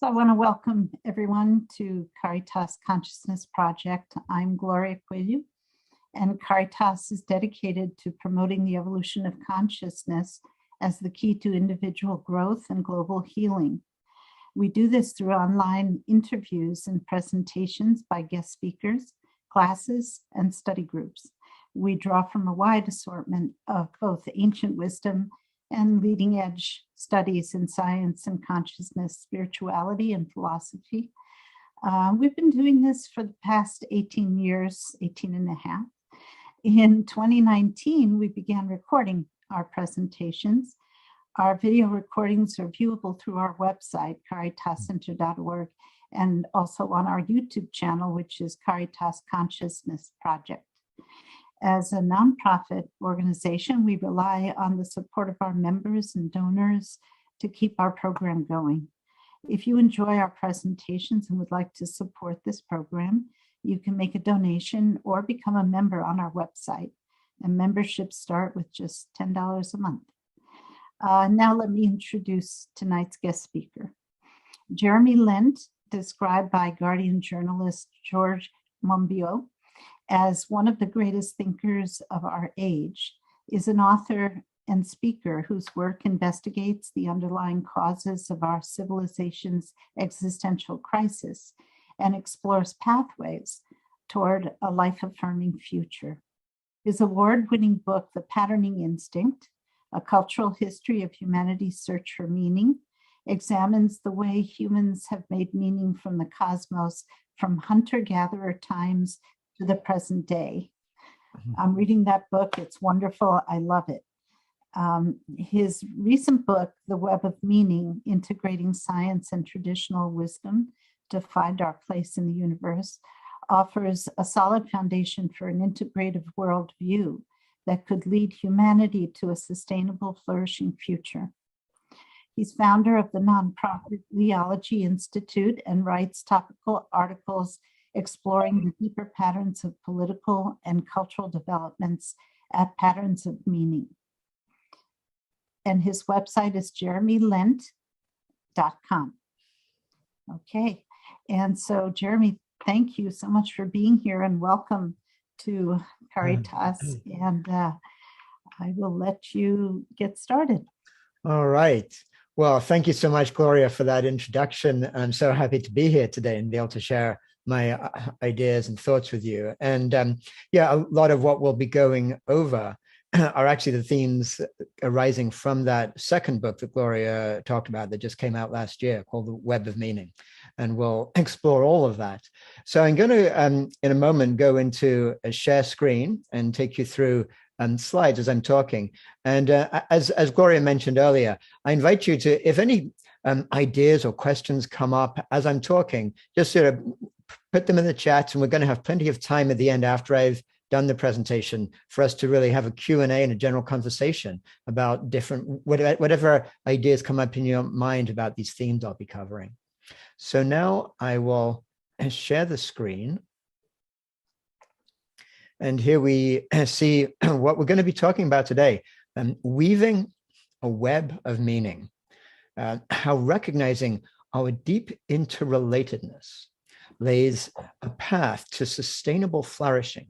I want to welcome everyone to Caritas Consciousness Project. I'm Gloria Coelho, and Caritas is dedicated to promoting the evolution of consciousness as the key to individual growth and global healing. We do this through online interviews and presentations by guest speakers, classes, and study groups. We draw from a wide assortment of both ancient wisdom and leading edge studies in science and consciousness, spirituality and philosophy. We've been doing this for the past 18 years, 18 and a half. In 2019, we began recording our presentations. Our video recordings are viewable through our website, caritascenter.org, and also on our YouTube channel, which is Caritas Consciousness Project. As a nonprofit organization, we rely on the support of our members and donors to keep our program going. If you enjoy our presentations and would like to support this program, you can make a donation or become a member on our website. And memberships start with just $10 a month. Now let me introduce tonight's guest speaker. Jeremy Lent, described by Guardian journalist George Monbiot as one of the greatest thinkers of our age, is an author and speaker whose work investigates the underlying causes of our civilization's existential crisis and explores pathways toward a life-affirming future. His award-winning book, The Patterning Instinct, A Cultural History of Humanity's Search for Meaning, examines the way humans have made meaning from the cosmos from hunter-gatherer times to the present day. I'm reading that book. It's wonderful. I love it. His recent book, The Web of Meaning, Integrating Science and Traditional Wisdom to Find Our Place in the Universe, offers a solid foundation for an integrative worldview that could lead humanity to a sustainable, flourishing future. He's founder of the nonprofit Liology Institute and writes topical articles exploring the deeper patterns of political and cultural developments at Patterns of Meaning. And his website is jeremylent.com. Okay, and so Jeremy, thank you so much for being here and welcome to Caritas. And I will let you get started. All right. Well, thank you so much, Gloria, for that introduction. I'm so happy to be here today and be able to share my ideas and thoughts with you. And yeah, a lot of what we'll be going over are actually the themes arising from that second book that Gloria talked about that just came out last year called The Web of Meaning. And we'll explore all of that. So I'm going to, in a moment, go into a share screen and take you through slides as I'm talking. And as Gloria mentioned earlier, I invite you to, if any ideas or questions come up as I'm talking, just sort of put them in the chat, and we're going to have plenty of time at the end after I've done the presentation for us to really have a Q&A and a general conversation about different, whatever ideas come up in your mind about these themes I'll be covering. So now I will share the screen. And here we see what we're going to be talking about today, weaving a web of meaning, how recognizing our deep interrelatedness lays a path to sustainable flourishing.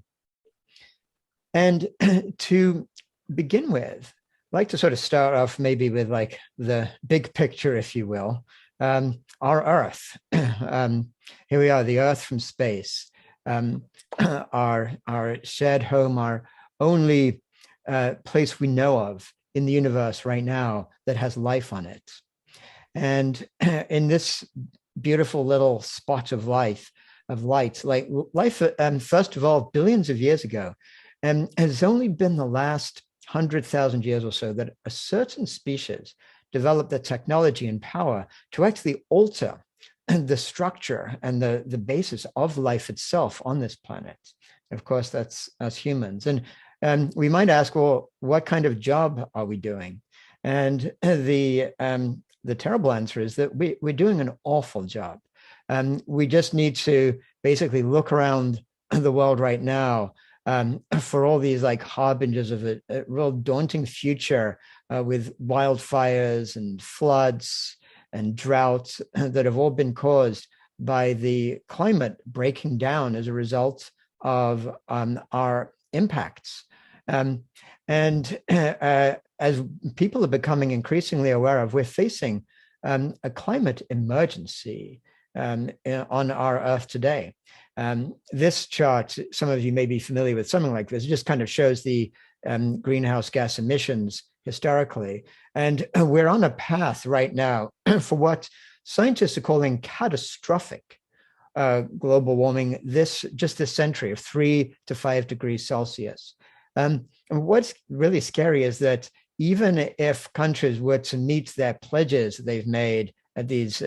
And to begin with, I'd like to sort of start off maybe with like the big picture, if you will, our Earth. Here we are, the Earth from space, our shared home, our only place we know of in the universe right now that has life on it. And in this beautiful little spot of light, like life, first of all, billions of years ago, has only been the last 100,000 years or so that a certain species developed the technology and power to actually alter the structure and the basis of life itself on this planet. Of course, that's us humans. And we might ask, well, what kind of job are we doing? And the terrible answer is that we're doing an awful job. We just need to basically look around the world right now for all these like harbingers of a real daunting future with wildfires and floods and droughts that have all been caused by the climate breaking down as a result of our impacts. And as people are becoming increasingly aware of, we're facing a climate emergency on our Earth today. This chart, some of you may be familiar with something like this, just kind of shows the greenhouse gas emissions historically. And we're on a path right now for what scientists are calling catastrophic global warming just this century of 3 to 5 degrees Celsius. And what's really scary is that even if countries were to meet their pledges they've made at these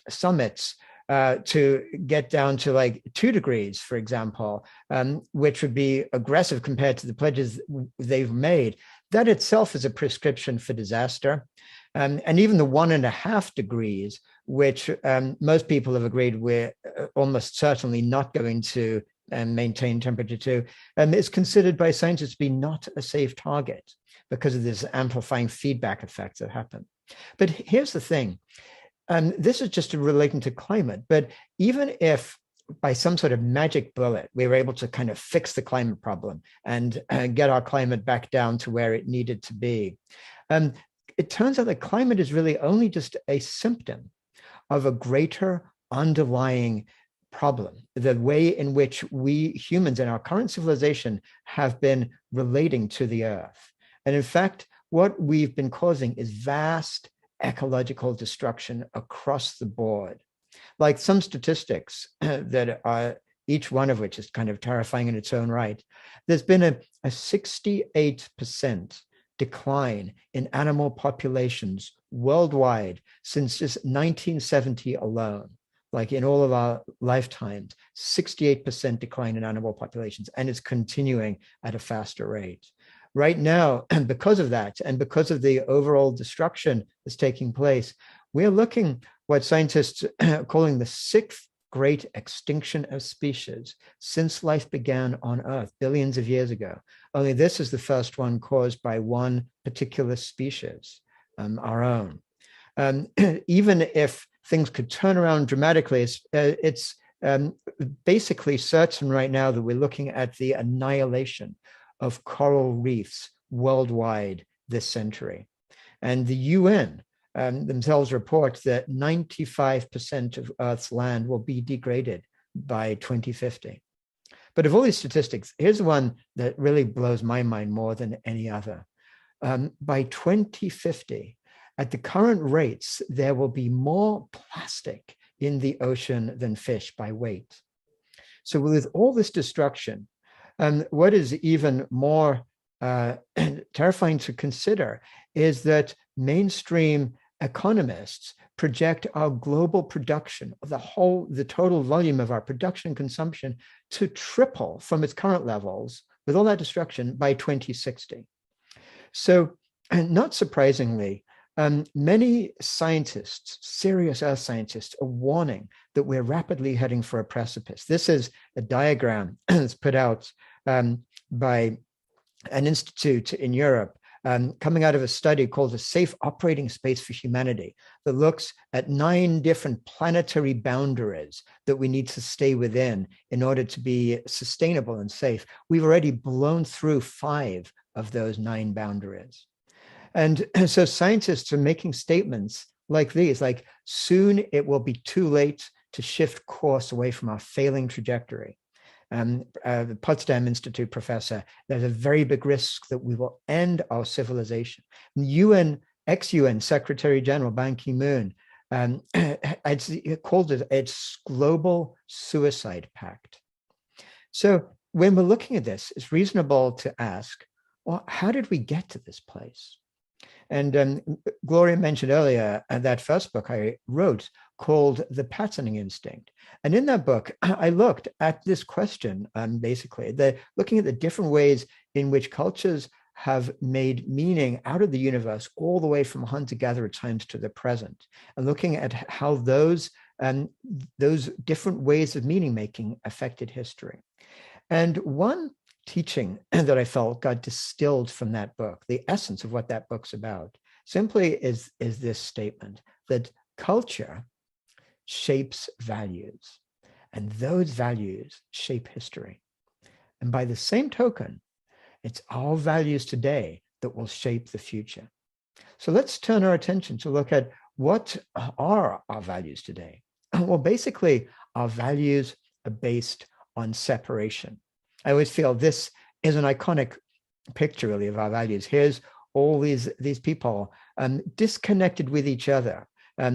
summits to get down to like 2 degrees, for example, which would be aggressive compared to the pledges they've made, that itself is a prescription for disaster. And even the 1.5 degrees, which most people have agreed we're almost certainly not going to maintain temperature to, is considered by scientists to be not a safe target because of this amplifying feedback effect that happen. But here's the thing. This is just relating to climate, but even if by some sort of magic bullet, we were able to kind of fix the climate problem and get our climate back down to where it needed to be, it turns out that climate is really only just a symptom of a greater underlying problem, the way in which we humans in our current civilization have been relating to the earth. And in fact, what we've been causing is vast ecological destruction across the board. Like some statistics that are, each one of which is kind of terrifying in its own right. There's been a 68% decline in animal populations worldwide since just 1970 alone. Like in all of our lifetimes, 68% decline in animal populations, and it's continuing at a faster rate. Right now, and because of that, and because of the overall destruction that's taking place, we're looking what scientists are calling the 6th great extinction of species since life began on Earth billions of years ago. Only this is the first one caused by one particular species, our own. Even if things could turn around dramatically, it's basically certain right now that we're looking at the annihilation of coral reefs worldwide this century. And the UN themselves report that 95% of Earth's land will be degraded by 2050. But of all these statistics, here's the one that really blows my mind more than any other. By 2050, at the current rates, there will be more plastic in the ocean than fish by weight. So with all this destruction, what is even more terrifying to consider is that mainstream economists project our global production of the total volume of our production and consumption to triple from its current levels with all that destruction by 2060. So, and not surprisingly, many scientists, serious earth scientists, are warning that we're rapidly heading for a precipice. This is a diagram that's put out by an institute in Europe, coming out of a study called A Safe Operating Space for Humanity, that looks at 9 different planetary boundaries that we need to stay within in order to be sustainable and safe. We've already blown through 5 of those 9 boundaries. And so scientists are making statements like these, like soon it will be too late to shift course away from our failing trajectory. The Potsdam Institute professor, there's a very big risk that we will end our civilization. UN, ex-UN Secretary General Ban Ki-moon called it its global suicide pact. So when we're looking at this, it's reasonable to ask, well, how did we get to this place? And Gloria mentioned earlier that first book I wrote called The Patterning Instinct. And in that book, I looked at this question, basically, looking at the different ways in which cultures have made meaning out of the universe all the way from hunter-gatherer times to the present, and looking at how those different ways of meaning-making affected history. And one teaching that I felt got distilled from that book, the essence of what that book's about, simply is this statement that culture shapes values, and those values shape history. And by the same token, it's our values today that will shape the future. So let's turn our attention to look at what are our values today. Well, basically, our values are based on separation. I always feel this is an iconic picture, really, of our values. Here's all these people disconnected with each other,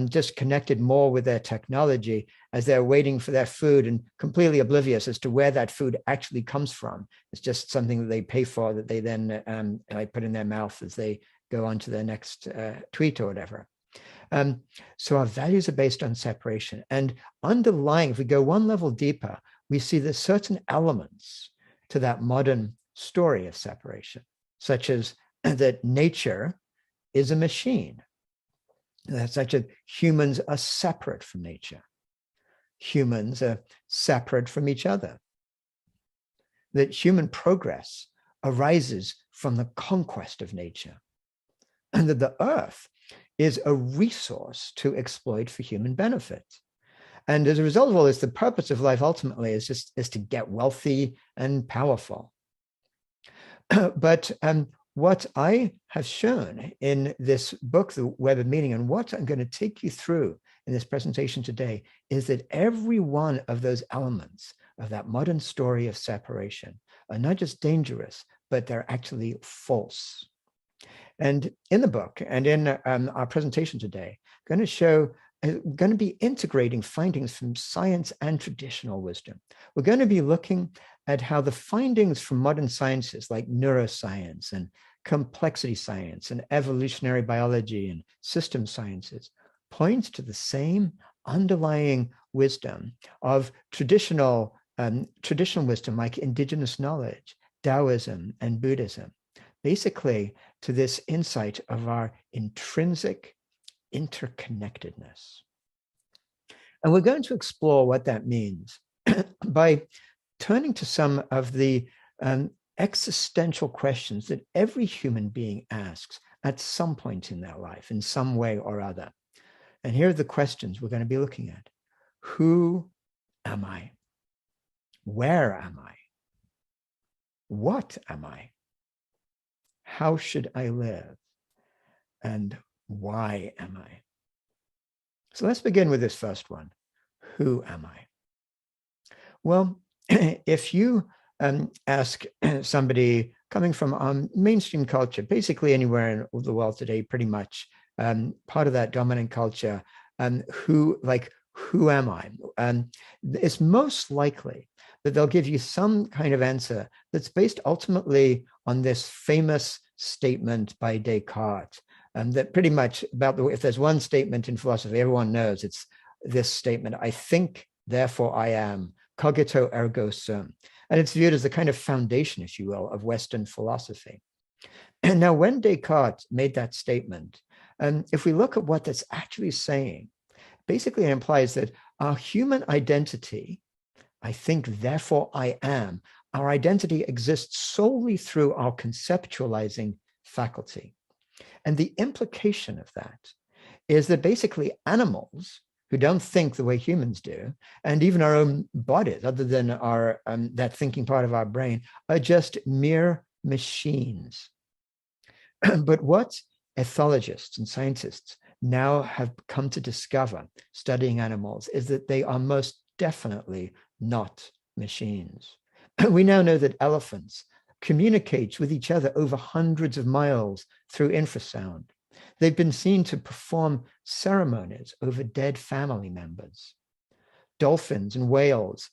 just connected more with their technology as they're waiting for their food and completely oblivious as to where that food actually comes from. It's just something that they pay for that they then put in their mouth as they go on to their next tweet or whatever. So our values are based on separation. And underlying, if we go one level deeper, we see there's certain elements to that modern story of separation, such as that nature is a machine, such as humans are separate from nature. Humans are separate from each other. That human progress arises from the conquest of nature. And that the earth is a resource to exploit for human benefit. And as a result of all this, the purpose of life ultimately is to get wealthy and powerful. But what I have shown in this book, The Web of Meaning, and what I'm going to take you through in this presentation today is that every one of those elements of that modern story of separation are not just dangerous, but they're actually false. And in the book and in our presentation today, I'm going to be integrating findings from science and traditional wisdom. We're going to be looking at how the findings from modern sciences like neuroscience and complexity science and evolutionary biology and system sciences points to the same underlying wisdom of traditional wisdom like indigenous knowledge, Taoism, and Buddhism. Basically, to this insight of our intrinsic interconnectedness. And we're going to explore what that means by turning to some of the existential questions that every human being asks at some point in their life, in some way or other. And here are the questions we're going to be looking at. Who am I? Where am I? What am I? How should I live? And why am I? So let's begin with this first one. Who am I? Well, if you ask somebody coming from mainstream culture, basically anywhere in the world today, pretty much part of that dominant culture, who am I? It's most likely that they'll give you some kind of answer that's based ultimately on this famous statement by Descartes, that pretty much if there's one statement in philosophy, everyone knows it's this statement: I think, therefore I am, cogito ergo sum. And it's viewed as the kind of foundation, if you will, of Western philosophy. And now when Descartes made that statement, if we look at what that's actually saying, basically it implies that our human identity, I think, therefore I am, our identity exists solely through our conceptualizing faculty. And the implication of that is that basically animals who don't think the way humans do, and even our own bodies, other than our that thinking part of our brain, are just mere machines. But what ethologists and scientists now have come to discover, studying animals, is that they are most definitely not machines. We now know that elephants communicate with each other over hundreds of miles through infrasound. They've been seen to perform ceremonies over dead family members. Dolphins and whales,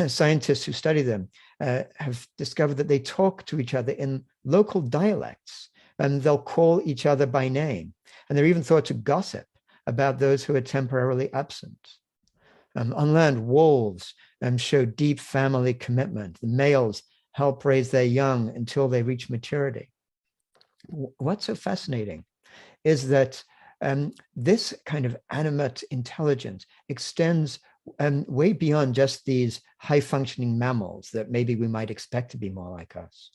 scientists who study them have discovered that they talk to each other in local dialects, and they'll call each other by name. And they're even thought to gossip about those who are temporarily absent. On land, wolves show deep family commitment. The males help raise their young until they reach maturity. What's so fascinating is that this kind of animate intelligence extends way beyond just these high-functioning mammals that maybe we might expect to be more like us.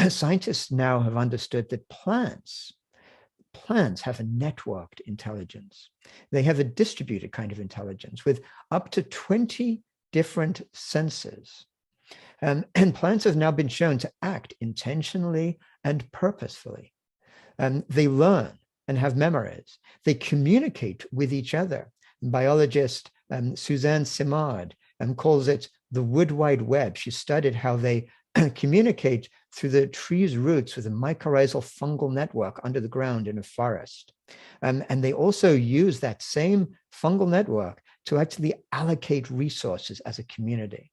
Scientists now have understood that plants plants have a networked intelligence. They have a distributed kind of intelligence with up to 20 different senses. And plants have now been shown to act intentionally and purposefully. They learn and have memories. They communicate with each other. Biologist Suzanne Simard calls it the wood wide web. She studied how they communicate through the tree's roots with a mycorrhizal fungal network under the ground in a forest. And they also use that same fungal network to actually allocate resources as a community.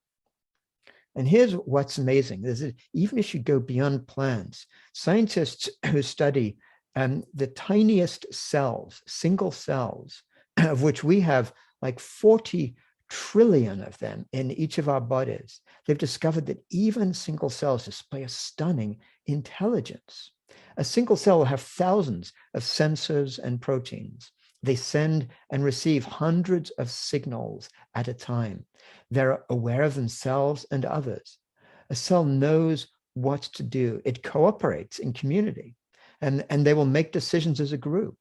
And here's what's amazing. Even if you go beyond plants, scientists who study the tiniest cells, single cells, of which we have like 40 trillion of them in each of our bodies, they've discovered that even single cells display a stunning intelligence. A single cell will have thousands of sensors and proteins. They send and receive hundreds of signals at a time. They're aware of themselves and others. A cell knows what to do. It cooperates in community, and they will make decisions as a group.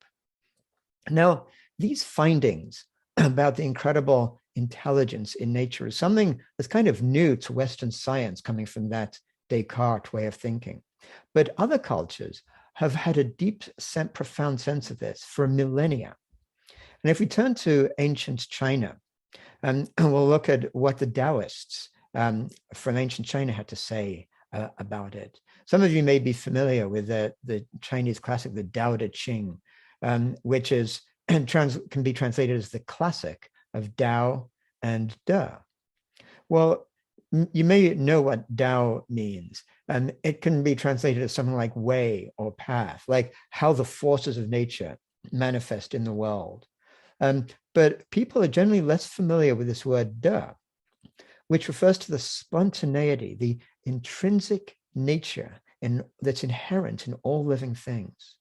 Now, these findings about the incredible intelligence in nature is something that's kind of new to Western science, coming from that Descartes way of thinking. But other cultures have had a deep, profound sense of this for millennia. And if we turn to ancient China, and we'll look at what the Taoists from ancient China had to say about it. Some of you may be familiar with the Chinese classic, the Tao Te Ching, which is can be translated as the classic of Tao and De. Well, you may know what Tao means, and it can be translated as something like way or path, like how the forces of nature manifest in the world. But people are generally less familiar with this word De, which refers to the spontaneity, the intrinsic nature that's inherent in all living things.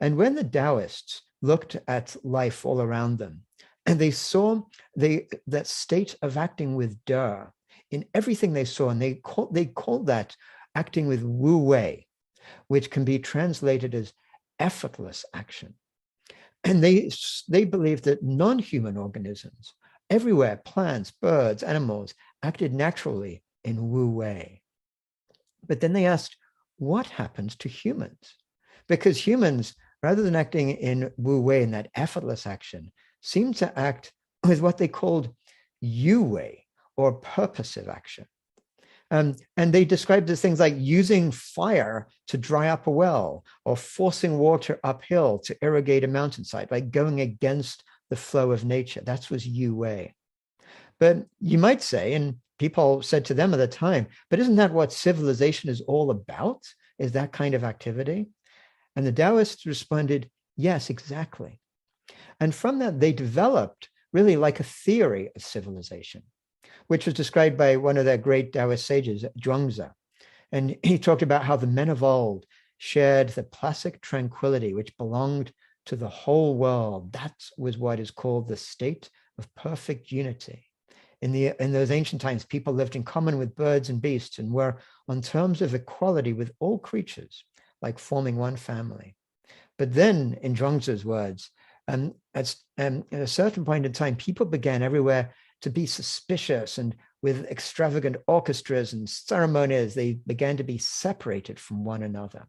And when the Taoists looked at life all around them, and they saw that state of acting with De in everything they saw, and they called that acting with Wu Wei, which can be translated as effortless action. And they believed that non-human organisms everywhere, plants, birds, animals, acted naturally in Wu Wei. But then they asked, what happens to humans? Because humans, rather than acting in Wu Wei, in that effortless action, seem to act with what they called Yu Wei, or purposive action. And they described as things like using fire to dry up a well, or forcing water uphill to irrigate a mountainside, like going against the flow of nature. That was Yu Wei. But you might say, and people said to them at the time, but isn't that what civilization is all about? Is that kind of activity? And the Taoists responded, yes, exactly. And from that, they developed really like a theory of civilization, which was described by one of their great Taoist sages, Zhuangzi. And he talked about how the men of old shared the placid tranquility which belonged to the whole world. That was what is called the state of perfect unity. In those ancient times, people lived in common with birds and beasts and were on terms of equality with all creatures, like forming one family. But then, in Zhuangzi's words, at a certain point in time, people began everywhere to be suspicious, and with extravagant orchestras and ceremonies, they began to be separated from one another.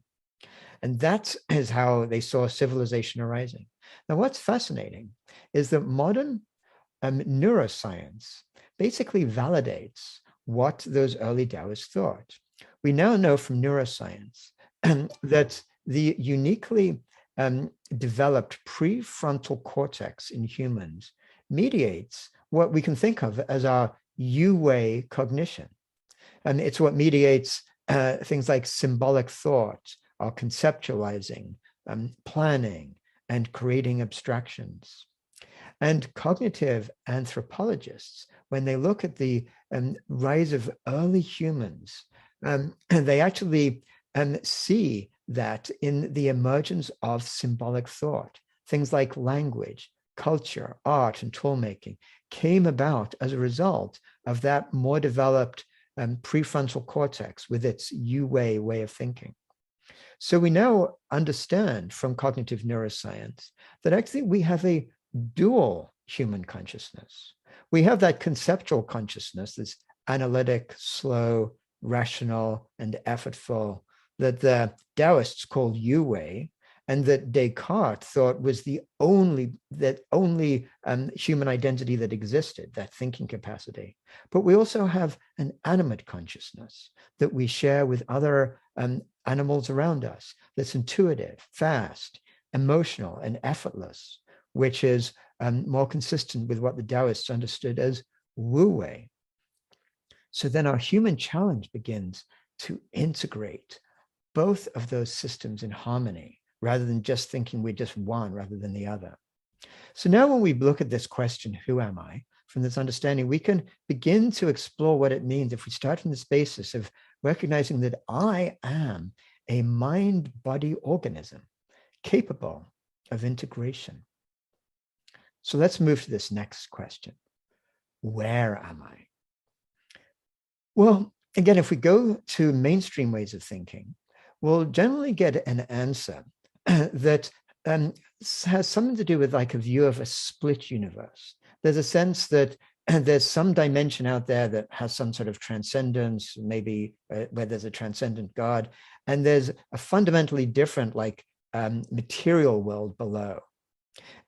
And that is how they saw civilization arising. Now, what's fascinating is that modern neuroscience basically validates what those early Taoists thought. We now know from neuroscience that the uniquely developed prefrontal cortex in humans mediates what we can think of as our Yu Wei cognition. And it's what mediates things like symbolic thought, or conceptualizing, planning, and creating abstractions. And cognitive anthropologists, when they look at the rise of early humans, they actually see that in the emergence of symbolic thought, things like language, culture, art, and toolmaking came about as a result of that more developed prefrontal cortex with its Yu Wei way of thinking. So we now understand from cognitive neuroscience that actually we have a dual human consciousness. We have that conceptual consciousness, this analytic, slow, rational, and effortful, that the Taoists called Yu-Wei, and that Descartes thought was the only human identity that existed, that thinking capacity. But we also have an animate consciousness that we share with other animals around us, that's intuitive, fast, emotional, and effortless, which is more consistent with what the Taoists understood as Wu-Wei. So then our human challenge begins to integrate both of those systems in harmony, rather than just thinking we're just one rather than the other. So now when we look at this question, who am I? From this understanding, we can begin to explore what it means if we start from this basis of recognizing that I am a mind-body organism capable of integration. So let's move to this next question. Where am I? Well, again, if we go to mainstream ways of thinking, we'll generally get an answer that has something to do with like a view of a split universe. There's a sense that there's some dimension out there that has some sort of transcendence, maybe where there's a transcendent God, and there's a fundamentally different like material world below.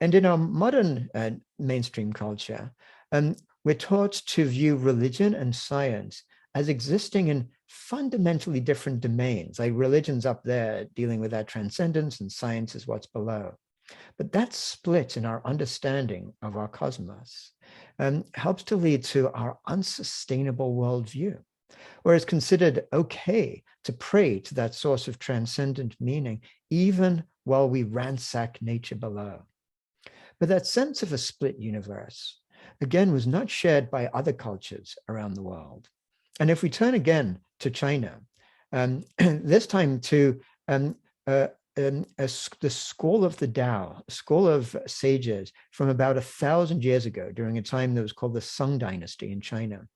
And in our modern mainstream culture, we're taught to view religion and science as existing in fundamentally different domains, like religion's up there dealing with that transcendence and science is what's below. But that split in our understanding of our cosmos helps to lead to our unsustainable worldview, where it's considered okay to pray to that source of transcendent meaning, even while we ransack nature below. But that sense of a split universe, again, was not shared by other cultures around the world. And if we turn again to China, this time to the school of the Tao, a school of sages from about 1,000 years ago, during a time that was called the Song Dynasty in China,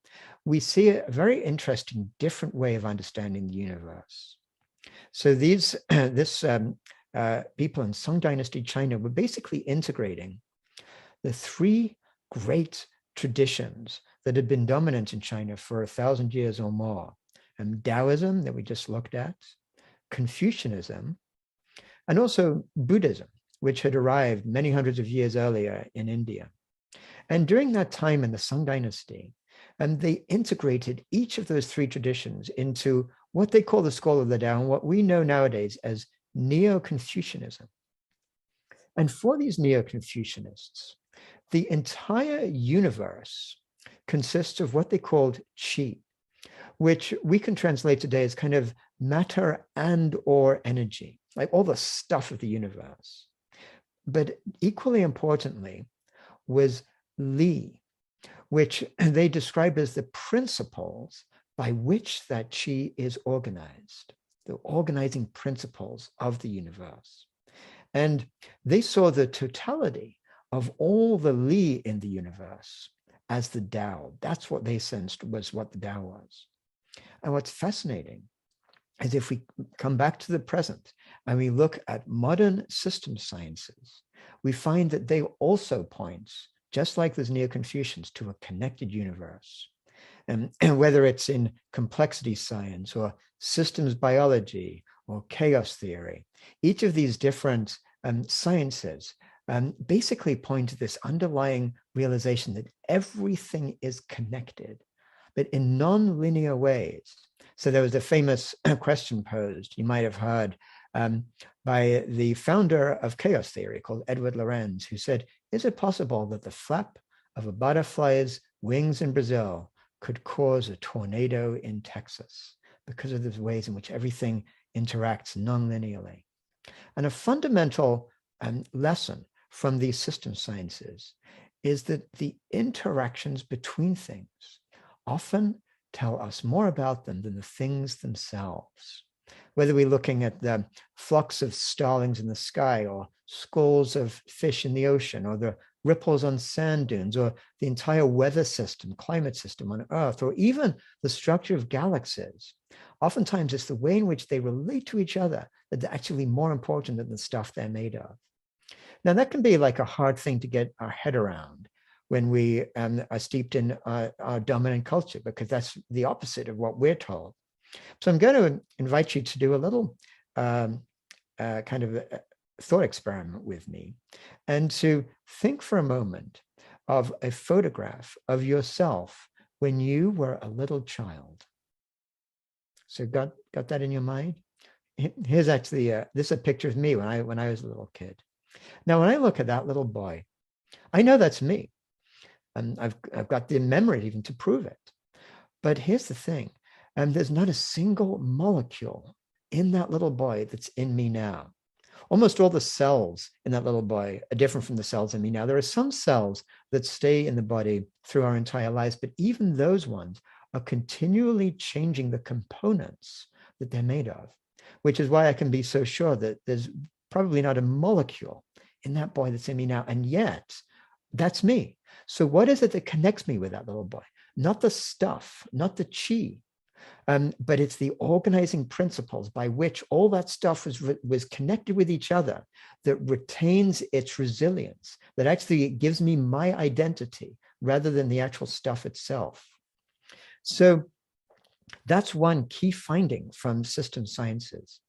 we see a very interesting, different way of understanding the universe. So this people in Song Dynasty China were basically integrating the three great traditions that had been dominant in China for 1,000 years or more. Taoism that we just looked at, Confucianism, and also Buddhism, which had arrived many hundreds of years earlier in India. And during that time in the Song Dynasty, they integrated each of those three traditions into what they call the School of the Tao, and what we know nowadays as Neo-Confucianism. And for these Neo-Confucianists, the entire universe consists of what they called qi, which we can translate today as kind of matter and or energy, like all the stuff of the universe. But equally importantly was li, which they describe as the principles by which that qi is organized, the organizing principles of the universe. And they saw the totality of all the li in the universe as the Tao. That's what they sensed was what the Tao was. And what's fascinating is if we come back to the present and we look at modern system sciences, we find that they also point, just like those Neo-Confucians, to a connected universe. And whether it's in complexity science or systems biology or chaos theory, each of these different sciences basically point to this underlying realization that everything is connected, but in non-linear ways. So there was a famous question posed, you might have heard, by the founder of chaos theory called Edward Lorenz, who said, is it possible that the flap of a butterfly's wings in Brazil could cause a tornado in Texas because of the ways in which everything interacts non-linearly? And a fundamental lesson from these system sciences is that the interactions between things often tell us more about them than the things themselves. Whether we're looking at the flocks of starlings in the sky, or schools of fish in the ocean, or the ripples on sand dunes, or the entire weather system, climate system on Earth, or even the structure of galaxies, oftentimes it's the way in which they relate to each other that's actually more important than the stuff they're made of. Now, that can be like a hard thing to get our head around when we are steeped in our dominant culture, because that's the opposite of what we're told. So I'm going to invite you to do a little kind of a thought experiment with me, and to think for a moment of a photograph of yourself when you were a little child. So got that in your mind? Here's actually this is a picture of me when I was a little kid. Now, when I look at that little boy, I know that's me. And I've got the memory even to prove it. But here's the thing. There's not a single molecule in that little boy that's in me now. Almost all the cells in that little boy are different from the cells in me now. There are some cells that stay in the body through our entire lives, but even those ones are continually changing the components that they're made of, which is why I can be so sure that there's probably not a molecule in that boy that's in me now. And yet, that's me. So what is it that connects me with that little boy? Not the stuff, not the chi, but it's the organizing principles by which all that stuff was connected with each other, that retains its resilience, that actually gives me my identity rather than the actual stuff itself. So that's one key finding from system sciences.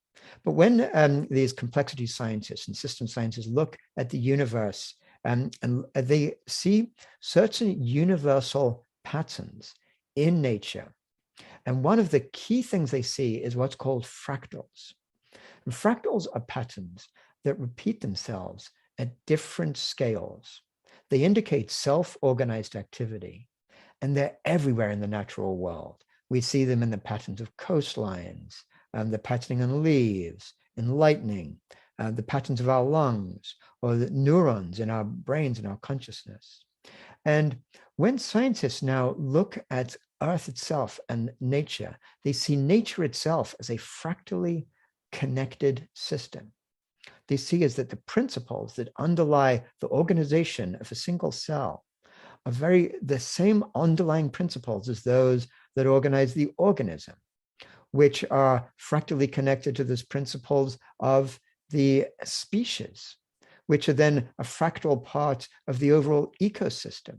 But when these complexity scientists and system scientists look at the universe, and they see certain universal patterns in nature. And one of the key things they see is what's called fractals. And fractals are patterns that repeat themselves at different scales. They indicate self-organized activity, and they're everywhere in the natural world. We see them in the patterns of coastlines, the patterning on leaves, in lightning, the patterns of our lungs, or the neurons in our brains and our consciousness. And when scientists now look at Earth itself and nature, they see nature itself as a fractally connected system. They see as that the principles that underlie the organization of a single cell are the same underlying principles as those that organize the organism, which are fractally connected to those principles of the species, which are then a fractal part of the overall ecosystem,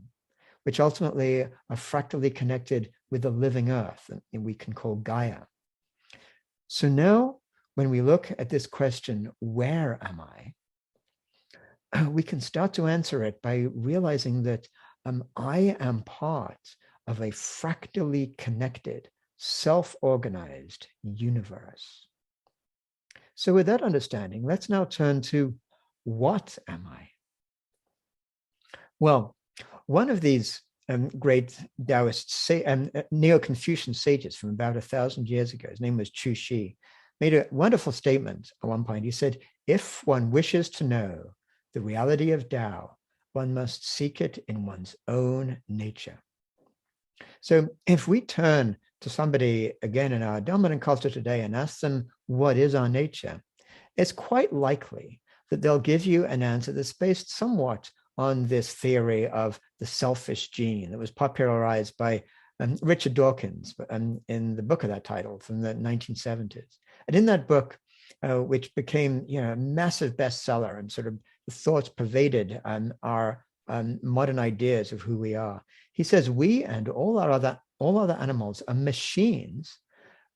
which ultimately are fractally connected with the living earth, and we can call Gaia. So now, when we look at this question, where am I? We can start to answer it by realizing that I am part of a fractally connected, self-organized universe. So with that understanding, let's now turn to what am I? Well, one of these great Taoist Neo-Confucian sages from about 1,000 years ago, his name was Chu Shi, made a wonderful statement at one point. He said, if one wishes to know the reality of Tao, one must seek it in one's own nature. So if we turn to somebody, again, in our dominant culture today and ask them, what is our nature? It's quite likely that they'll give you an answer that's based somewhat on this theory of the selfish gene that was popularized by Richard Dawkins in the book of that title from the 1970s. And in that book, which became a massive bestseller, and sort of the thoughts pervaded our modern ideas of who we are, he says we and all other animals are machines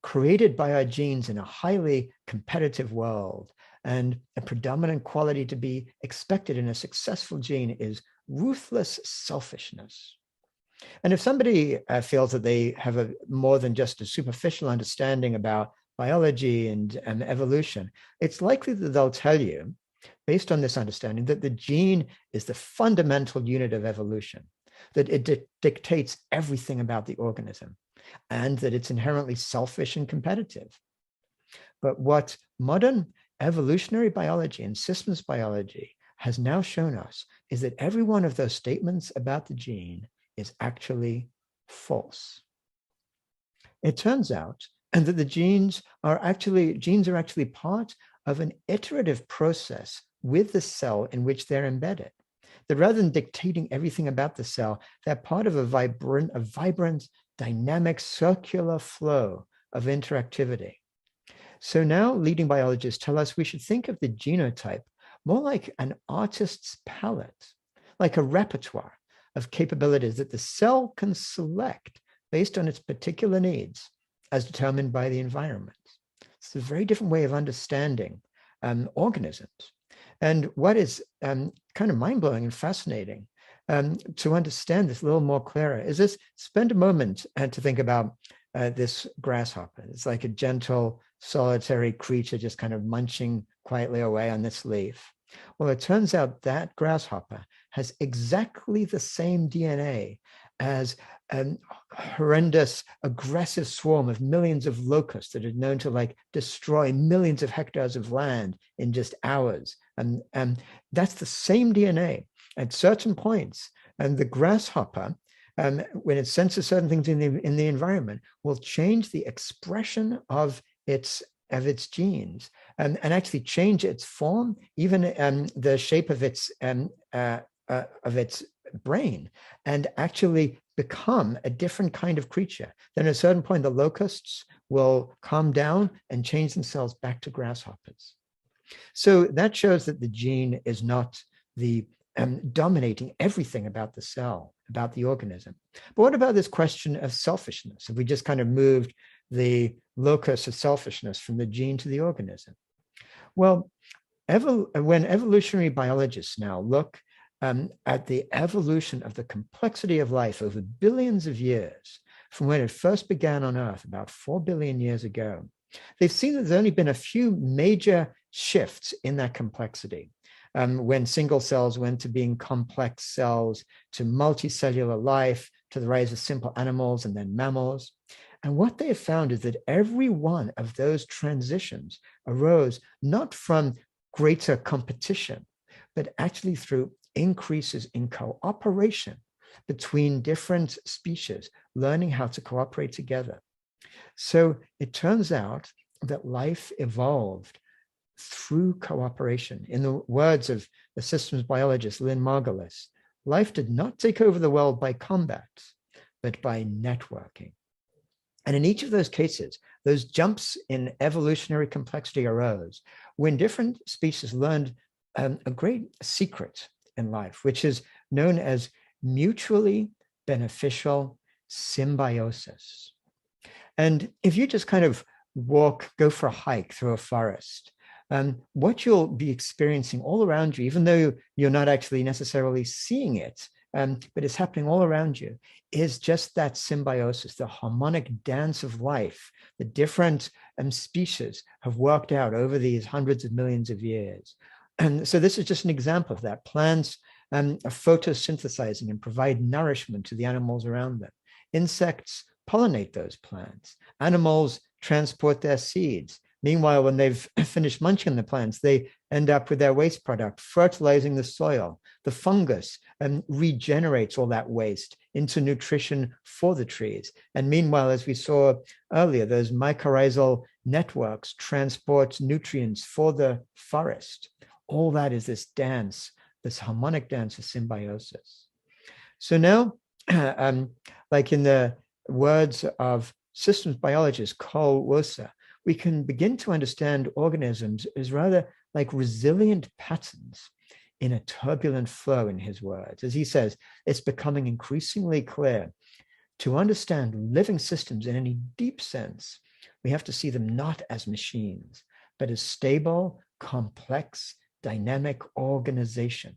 created by our genes in a highly competitive world. And a predominant quality to be expected in a successful gene is ruthless selfishness. And if somebody feels that they have more than just a superficial understanding about biology and evolution, it's likely that they'll tell you, based on this understanding, that the gene is the fundamental unit of evolution, that it dictates everything about the organism, and that it's inherently selfish and competitive. But what modern evolutionary biology and systems biology has now shown us is that every one of those statements about the gene is actually false. It turns out that the genes are actually part of an iterative process with the cell in which they're embedded. That rather than dictating everything about the cell, they're part of a vibrant, dynamic, circular flow of interactivity. So now leading biologists tell us we should think of the genotype more like an artist's palette, like a repertoire of capabilities that the cell can select based on its particular needs as determined by the environment. It's a very different way of understanding organisms. And what is kind of mind-blowing and fascinating to understand this a little more clearer is this: spend a moment to think about this grasshopper. It's like a gentle, solitary creature just kind of munching quietly away on this leaf. Well, it turns out that grasshopper has exactly the same DNA as a horrendous, aggressive swarm of millions of locusts that are known to like destroy millions of hectares of land in just hours. And that's the same DNA at certain points. And the grasshopper, when it senses certain things in the environment, will change the expression of its genes and actually change its form, even the shape of its brain, and actually become a different kind of creature. Then at a certain point, the locusts will calm down and change themselves back to grasshoppers. So that shows that the gene is not the dominating everything about the cell, about the organism. But what about this question of selfishness? Have we just kind of moved the locus of selfishness from the gene to the organism? Well, when evolutionary biologists now look at the evolution of the complexity of life over billions of years, from when it first began on Earth about 4 billion years ago, they've seen that there's only been a few major shifts in that complexity. When single cells went to being complex cells, to multicellular life, to the rise of simple animals and then mammals. And what they have found is that every one of those transitions arose not from greater competition, but actually through increases in cooperation between different species, learning how to cooperate together. So it turns out that life evolved through cooperation. In the words of the systems biologist Lynn Margulis, life did not take over the world by combat, but by networking. And in each of those cases, those jumps in evolutionary complexity arose when different species learned a great secret in life, which is known as mutually beneficial symbiosis. And if you just kind of go for a hike through a forest, what you'll be experiencing all around you, even though you're not actually necessarily seeing it, but it's happening all around you, is just that symbiosis, the harmonic dance of life that different species have worked out over these hundreds of millions of years. And so this is just an example of that. Plants are photosynthesizing and provide nourishment to the animals around them. Insects pollinate those plants. Animals transport their seeds. Meanwhile, when they've finished munching the plants, they end up with their waste product, fertilizing the soil. The fungus regenerates all that waste into nutrition for the trees. And meanwhile, as we saw earlier, those mycorrhizal networks transport nutrients for the forest. All that is this dance, this harmonic dance of symbiosis. So now, like in the words of systems biologist Carl Wurzer, we can begin to understand organisms as rather like resilient patterns in a turbulent flow, in his words. As he says, it's becoming increasingly clear to understand living systems in any deep sense, we have to see them not as machines, but as stable, complex, dynamic organization.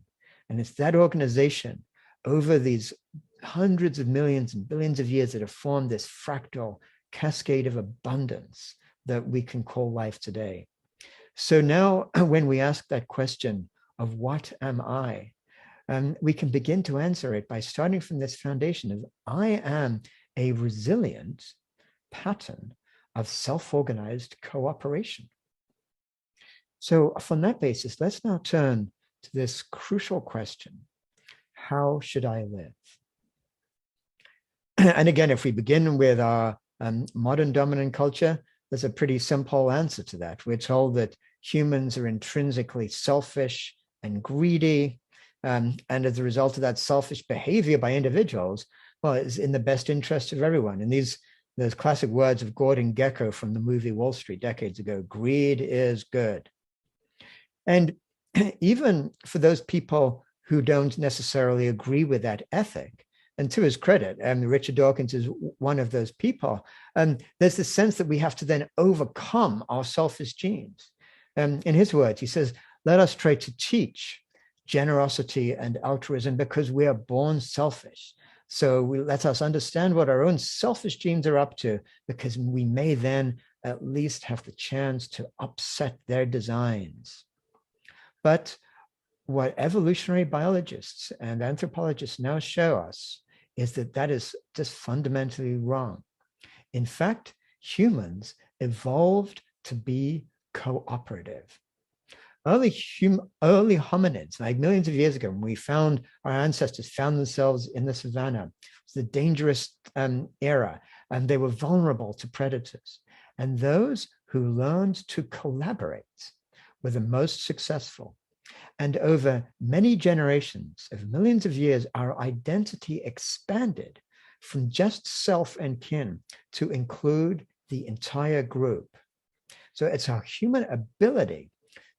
And it's that organization over these hundreds of millions and billions of years that have formed this fractal cascade of abundance that we can call life today. So now when we ask that question of what am I, we can begin to answer it by starting from this foundation of I am a resilient pattern of self-organized cooperation. So from that basis, let's now turn to this crucial question: how should I live? And again, if we begin with our modern dominant culture, there's a pretty simple answer to that. We're told that humans are intrinsically selfish and greedy. And as a result of that selfish behavior by individuals, well, it's in the best interest of everyone. And these those classic words of Gordon Gekko from the movie Wall Street decades ago, greed is good. And even for those people who don't necessarily agree with that ethic, and to his credit, Richard Dawkins is one of those people, there's the sense that we have to then overcome our selfish genes. In his words, he says, let us try to teach generosity and altruism because we are born selfish. So let us understand what our own selfish genes are up to, because we may then at least have the chance to upset their designs. But what evolutionary biologists and anthropologists now show us is that that is just fundamentally wrong. In fact, humans evolved to be cooperative. Early hominids, like millions of years ago, when we found our ancestors found themselves in the savannah, it was a dangerous era, and they were vulnerable to predators. And those who learned to collaborate were the most successful. And over many generations of millions of years, our identity expanded from just self and kin to include the entire group. So it's our human ability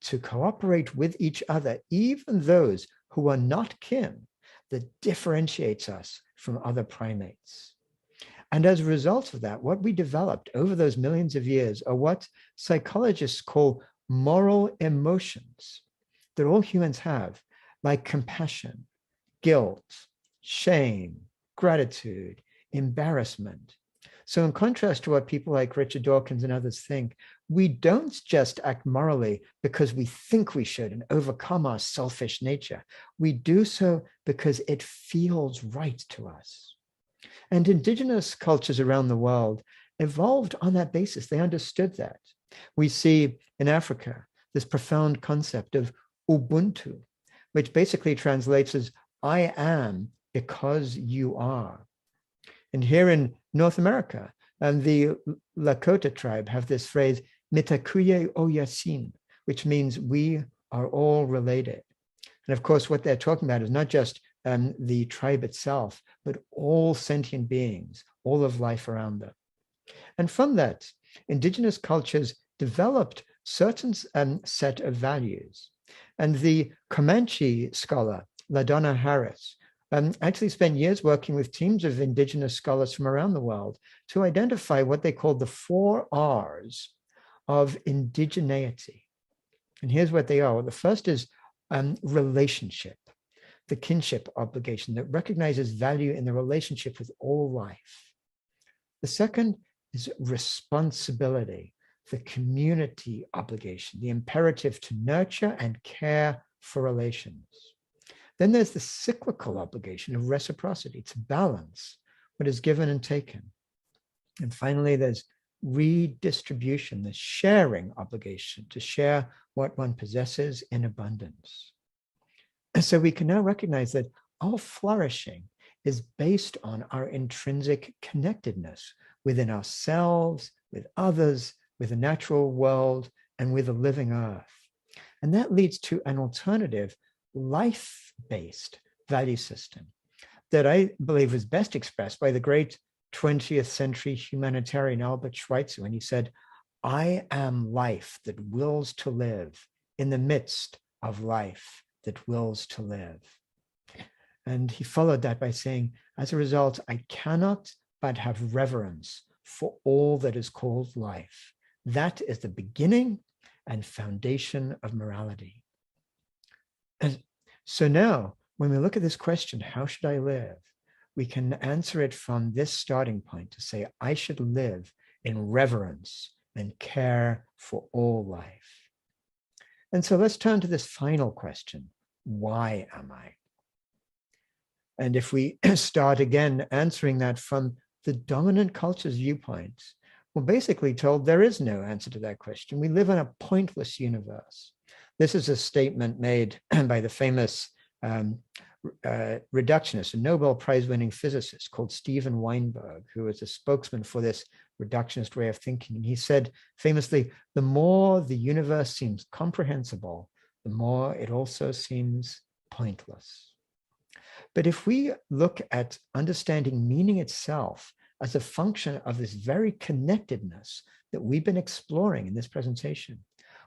to cooperate with each other, even those who are not kin, that differentiates us from other primates. And as a result of that, what we developed over those millions of years are what psychologists call moral emotions that all humans have, like compassion, guilt, shame, gratitude, embarrassment. So in contrast to what people like Richard Dawkins and others think, we don't just act morally because we think we should and overcome our selfish nature. We do so because it feels right to us. And indigenous cultures around the world evolved on that basis. They understood that. We see in Africa this profound concept of Ubuntu, which basically translates as I am because you are. And here in North America, the Lakota tribe have this phrase, Mitakuye Oyasin, which means we are all related. And of course, what they're talking about is not just the tribe itself, but all sentient beings, all of life around them. And from that, indigenous cultures developed certain set of values. And the Comanche scholar, LaDonna Harris, actually spent years working with teams of indigenous scholars from around the world to identify what they called the 4 R's of indigeneity. And here's what they are. The first is relationship, the kinship obligation that recognizes value in the relationship with all life. The second is responsibility, the community obligation, the imperative to nurture and care for relations. Then there's the cyclical obligation of reciprocity, to balance what is given and taken. And finally, there's redistribution, the sharing obligation, to share what one possesses in abundance. And so we can now recognize that our flourishing is based on our intrinsic connectedness within ourselves, with others, with the natural world, and with the living earth. And that leads to an alternative life-based value system that I believe was best expressed by the great 20th century humanitarian Albert Schweitzer when he said, I am life that wills to live in the midst of life that wills to live. And he followed that by saying, as a result, I cannot but have reverence for all that is called life. That is the beginning and foundation of morality. And so now, when we look at this question, how should I live? We can answer it from this starting point to say, I should live in reverence and care for all life. And so let's turn to this final question. Why am I? And if we start again answering that from the dominant culture's viewpoint, we're basically told there is no answer to that question. We live in a pointless universe. This is a statement made by the famous reductionist, a Nobel Prize-winning physicist called Steven Weinberg, who is a spokesman for this reductionist way of thinking. And he said famously, the more the universe seems comprehensible, the more it also seems pointless. But if we look at understanding meaning itself as a function of this very connectedness that we've been exploring in this presentation.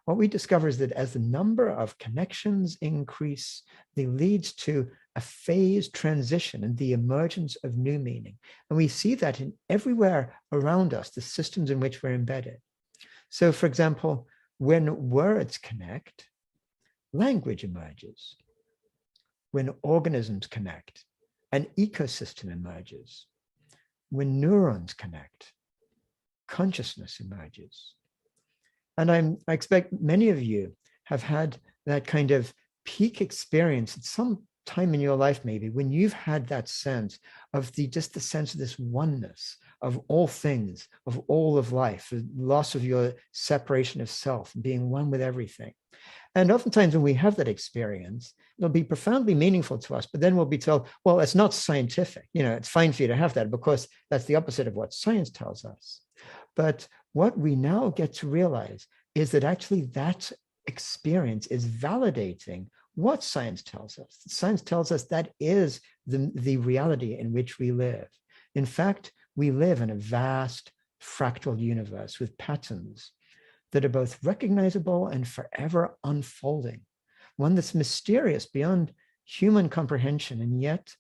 What we discover is that as the number of connections increase, they lead to a phase transition and the emergence of new meaning. And we see that in everywhere around us, the systems in which we're embedded. So, for example, when words connect, language emerges. When organisms connect, an ecosystem emerges. When neurons connect, consciousness emerges. And I expect many of you have had that kind of peak experience at some time in your life, maybe, when you've had that sense of just the sense of this oneness of all things, of all of life, the loss of your separation of self, being one with everything. And oftentimes when we have that experience, it'll be profoundly meaningful to us, but then we'll be told, well, it's not scientific. It's fine for you to have that because that's the opposite of what science tells us. But what we now get to realize is that actually that experience is validating what science tells us. Science tells us that is the reality in which we live. In fact, we live in a vast fractal universe with patterns that are both recognizable and forever unfolding, one that's mysterious beyond human comprehension and yet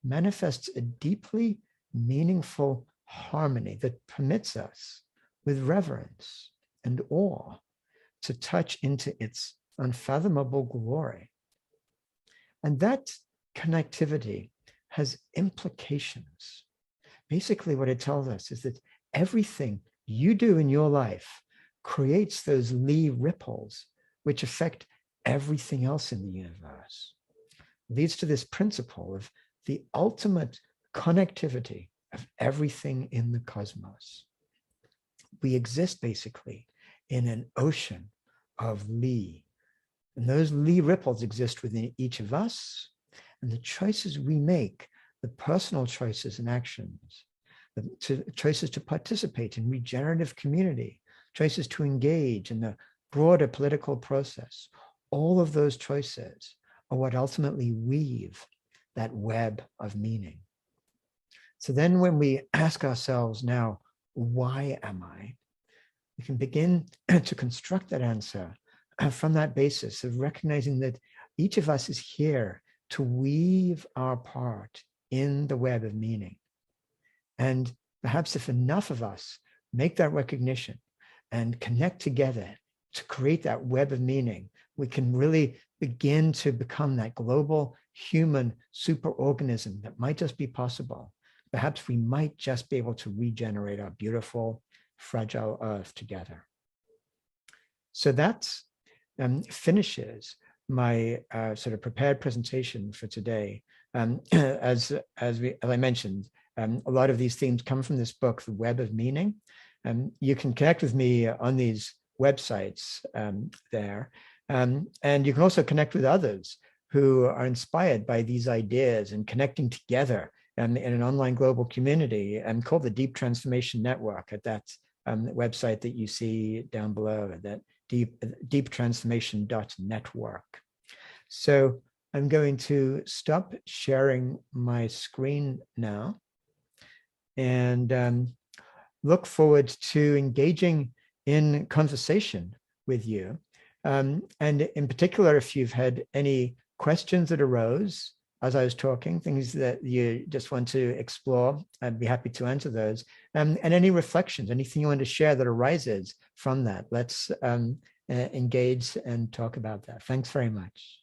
manifests a deeply meaningful harmony that permits us with reverence and awe to touch into its unfathomable glory. And that connectivity has implications. Basically, what it tells us is that everything you do in your life creates those Lee ripples, which affect everything else in the universe. Leads to this principle of the ultimate connectivity of everything in the cosmos. We exist basically in an ocean of Lee. And those Lee ripples exist within each of us. And the choices we make, the personal choices and actions, the choices to participate in regenerative community, choices to engage in the broader political process, all of those choices are what ultimately weave that web of meaning. So then when we ask ourselves now, why am I? We can begin to construct that answer from that basis of recognizing that each of us is here to weave our part in the web of meaning. And perhaps if enough of us make that recognition and connect together to create that web of meaning, we can really begin to become that global human superorganism that might just be possible. Perhaps we might just be able to regenerate our beautiful, fragile earth together. So that finishes my sort of prepared presentation for today. As I mentioned, a lot of these themes come from this book, The Web of Meaning. You can connect with me on these websites there. And you can also connect with others who are inspired by these ideas and connecting together in an online global community called the Deep Transformation Network at that website that you see down below, that deeptransformation.network. So I'm going to stop sharing my screen now and look forward to engaging in conversation with you. And in particular, if you've had any questions that arose as I was talking, things that you just want to explore, I'd be happy to answer those. And any reflections, anything you want to share that arises from that, let's engage and talk about that. Thanks very much.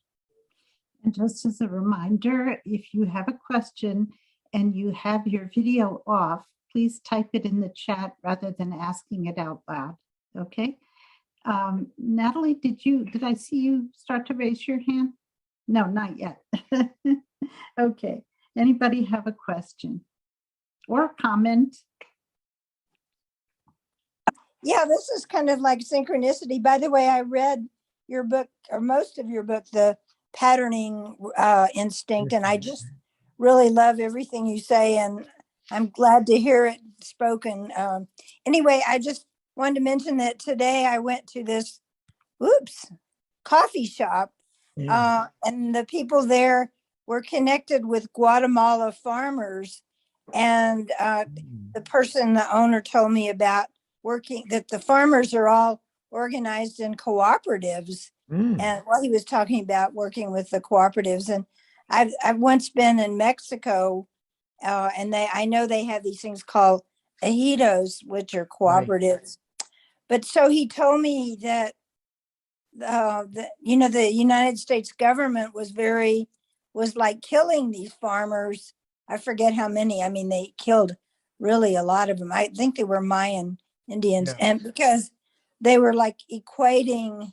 And just as a reminder, if you have a question and you have your video off, please type it in the chat rather than asking it out loud. Okay. Natalie, did I see you start to raise your hand? No, not yet. Okay. Anybody have a question or a comment? Yeah, this is kind of like synchronicity. By the way, I read your book, or most of your book, The Patterning Instinct, and I just really love everything you say, and I'm glad to hear it spoken. Anyway, I just wanted to mention that today I went to this coffee shop, and the people there were connected with Guatemala farmers, And the owner told me about that the farmers are all organized in cooperatives. And he was talking about working with the cooperatives. And I've once been in Mexico, and I know they have these things called ejidos, which are cooperatives. Right. But so he told me that the United States government was like killing these farmers. I forget how many. I mean, they killed really a lot of them. I think they were Mayan Indians. Yeah. And because they were like equating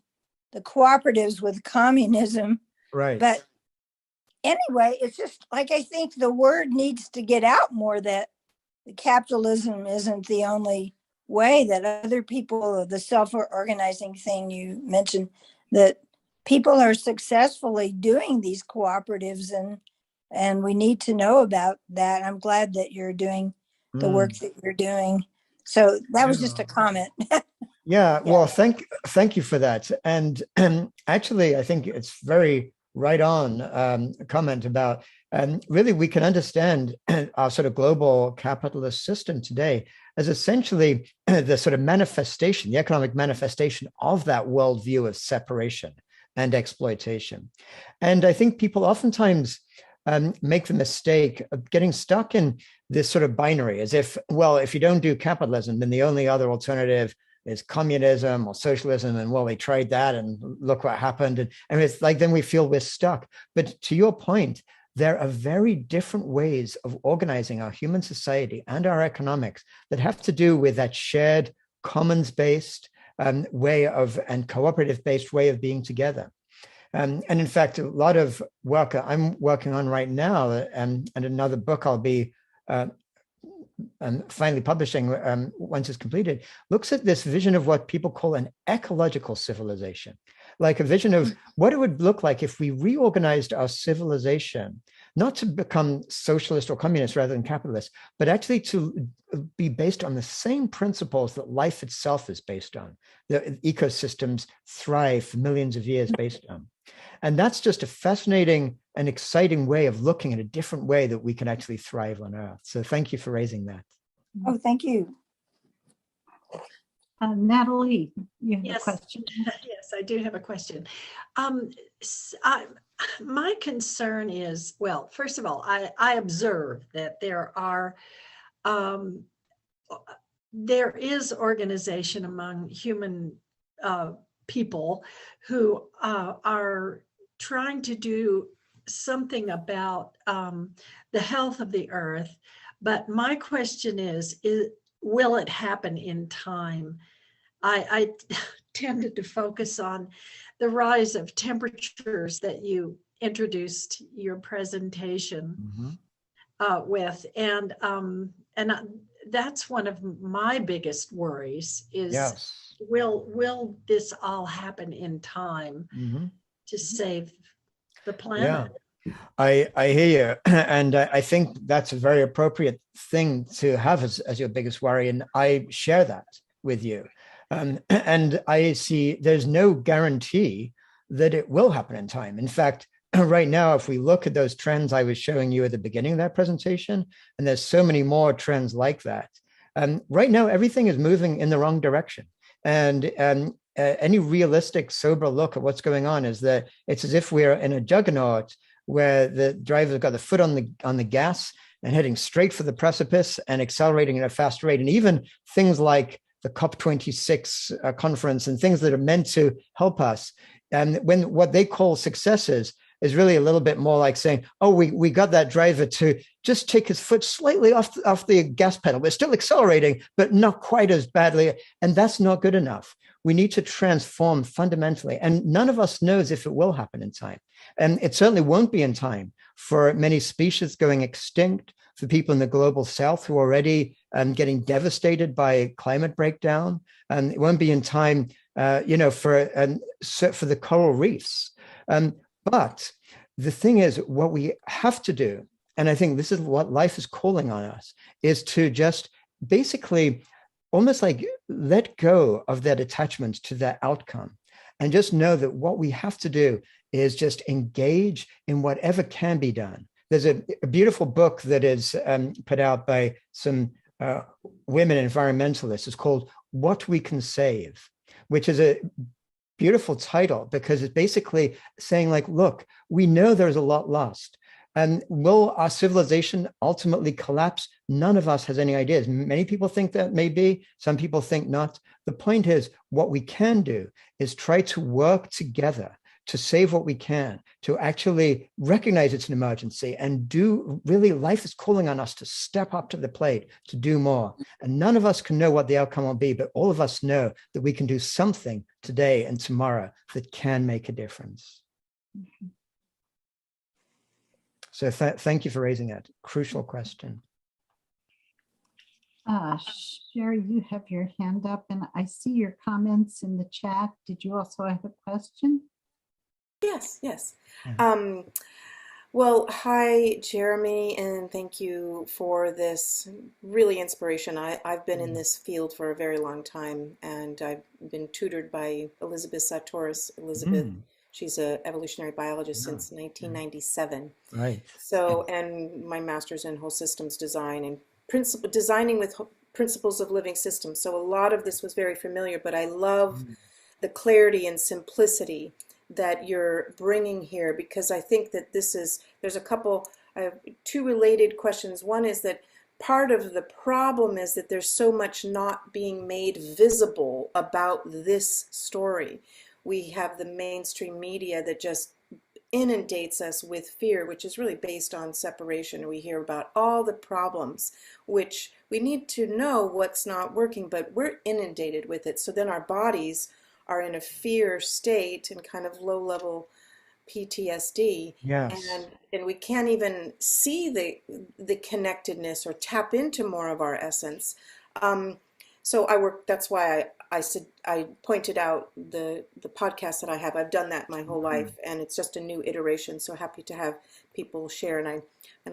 the cooperatives with communism. Right. But anyway, it's just like, I think the word needs to get out more that capitalism isn't the only way, that other people, the self-organizing thing you mentioned, that people are successfully doing these cooperatives, and we need to know about that. I'm glad that you're doing the work that you're doing. So that was just a comment. Yeah, well, thank you for that. And actually, I think it's very right on comment about really we can understand our sort of global capitalist system today as essentially the sort of manifestation, the economic manifestation of that worldview of separation and exploitation. And I think people oftentimes make the mistake of getting stuck in this sort of binary, as if, well, if you don't do capitalism, then the only other alternative is communism or socialism. And well, they tried that and look what happened. And it's like, then we feel we're stuck. But to your point, there are very different ways of organizing our human society and our economics that have to do with that shared commons-based way of, and cooperative-based way of being together. And in fact, a lot of work I'm working on right now, and another book I'll be finally publishing once it's completed, looks at this vision of what people call an ecological civilization, like a vision of what it would look like if we reorganized our civilization, not to become socialist or communist rather than capitalist, but actually to be based on the same principles that life itself is based on, the ecosystems thrive for millions of years based on. And that's just a fascinating and exciting way of looking at a different way that we can actually thrive on Earth. So thank you for raising that. Oh, thank you. Natalie, you have a question? Yes, I do have a question. My concern is, well, first of all, I observe that there is organization among human people who are trying to do something about the health of the earth. But my question is will it happen in time? I tended to focus on the rise of temperatures that you introduced your presentation with, and that's one of my biggest worries is will this all happen in time to save the planet? Yeah, I hear you, and I think that's a very appropriate thing to have as your biggest worry, and I share that with you. And I see there's no guarantee that it will happen in time. In fact, right now, if we look at those trends I was showing you at the beginning of that presentation, and there's so many more trends like that, right now, everything is moving in the wrong direction. And any realistic, sober look at what's going on is that it's as if we're in a juggernaut where the driver's got the foot on the gas and heading straight for the precipice and accelerating at a fast rate. And even things like the COP26 conference and things that are meant to help us, and when what they call successes is really a little bit more like saying, oh, we got that driver to just take his foot slightly off the gas pedal. We're still accelerating, but not quite as badly. And that's not good enough. We need to transform fundamentally. And none of us knows if it will happen in time. And it certainly won't be in time for many species going extinct, for people in the global south who are already getting devastated by climate breakdown. And it won't be in time, for the coral reefs. But the thing is, what we have to do, and I think this is what life is calling on us, is to just basically almost like let go of that attachment to that outcome and just know that what we have to do is just engage in whatever can be done there's a beautiful book that is put out by some women environmentalists. It's called What We Can Save, which is a beautiful title because it's basically saying like, look, we know there's a lot lost. And will our civilization ultimately collapse? None of us has any ideas. Many people think that may be, some people think not. The point is, what we can do is try to work together to save what we can, to actually recognize it's an emergency and do really, life is calling on us to step up to the plate, to do more. And none of us can know what the outcome will be, but all of us know that we can do something today and tomorrow that can make a difference. Mhm. So thank you for raising that crucial question. Sherry, you have your hand up and I see your comments in the chat. Did you also have a question? Yes, yes. Yeah. Well, hi, Jeremy, and thank you for this really inspiration. I've been in this field for a very long time, and I've been tutored by Elizabeth Sartoris. Elizabeth, she's an evolutionary biologist since 1997. Right. So, and my master's in whole systems design and designing with principles of living systems. So a lot of this was very familiar, but I love the clarity and simplicity that you're bringing here, because I think that I have two related questions. One is that part of the problem is that there's so much not being made visible about this story. We have the mainstream media that just inundates us with fear, which is really based on separation. We hear about all the problems, which we need to know what's not working, but we're inundated with it. So then our bodies are in a fear state and kind of low-level PTSD, Yes. and we can't even see the connectedness or tap into more of our essence. That's why I said I pointed out the podcast that I have. I've done that my whole life, and it's just a new iteration. So happy to have people share, and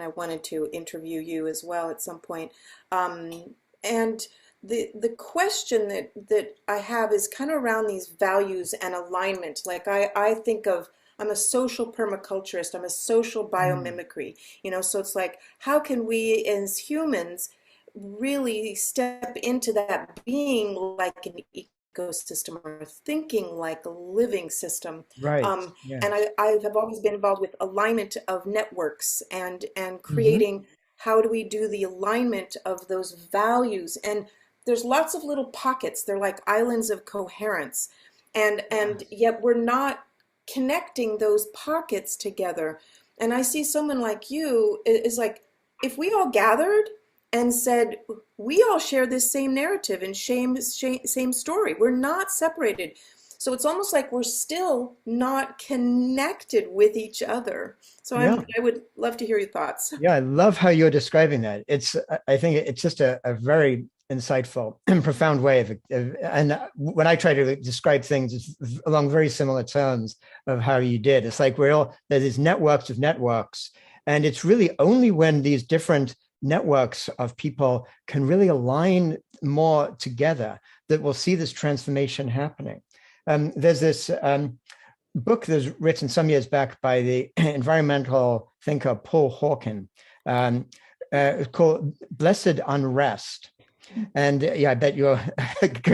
I wanted to interview you as well at some point. And the question that I have is kind of around these values and alignment. Like I think of, I'm a social permaculturist, I'm a social biomimicry, so it's like, how can we as humans really step into that being like an ecosystem or thinking like a living system? Right. And I have always been involved with alignment of networks and creating, how do we do the alignment of those values? And there's lots of little pockets. They're like islands of coherence. And yet we're not connecting those pockets together. And I see someone like you is like, if we all gathered and said, we all share this same narrative and same story. We're not separated. So it's almost like we're still not connected with each other. So I would love to hear your thoughts. Yeah, I love how you're describing that. I think it's just a very insightful and profound way of, and when I try to describe things, it's along very similar terms of how you did. It's like there's these networks of networks, and it's really only when these different networks of people can really align more together that we'll see this transformation happening. There's this book that was written some years back by the environmental thinker Paul Hawken, called Blessed Unrest. And yeah, I bet you're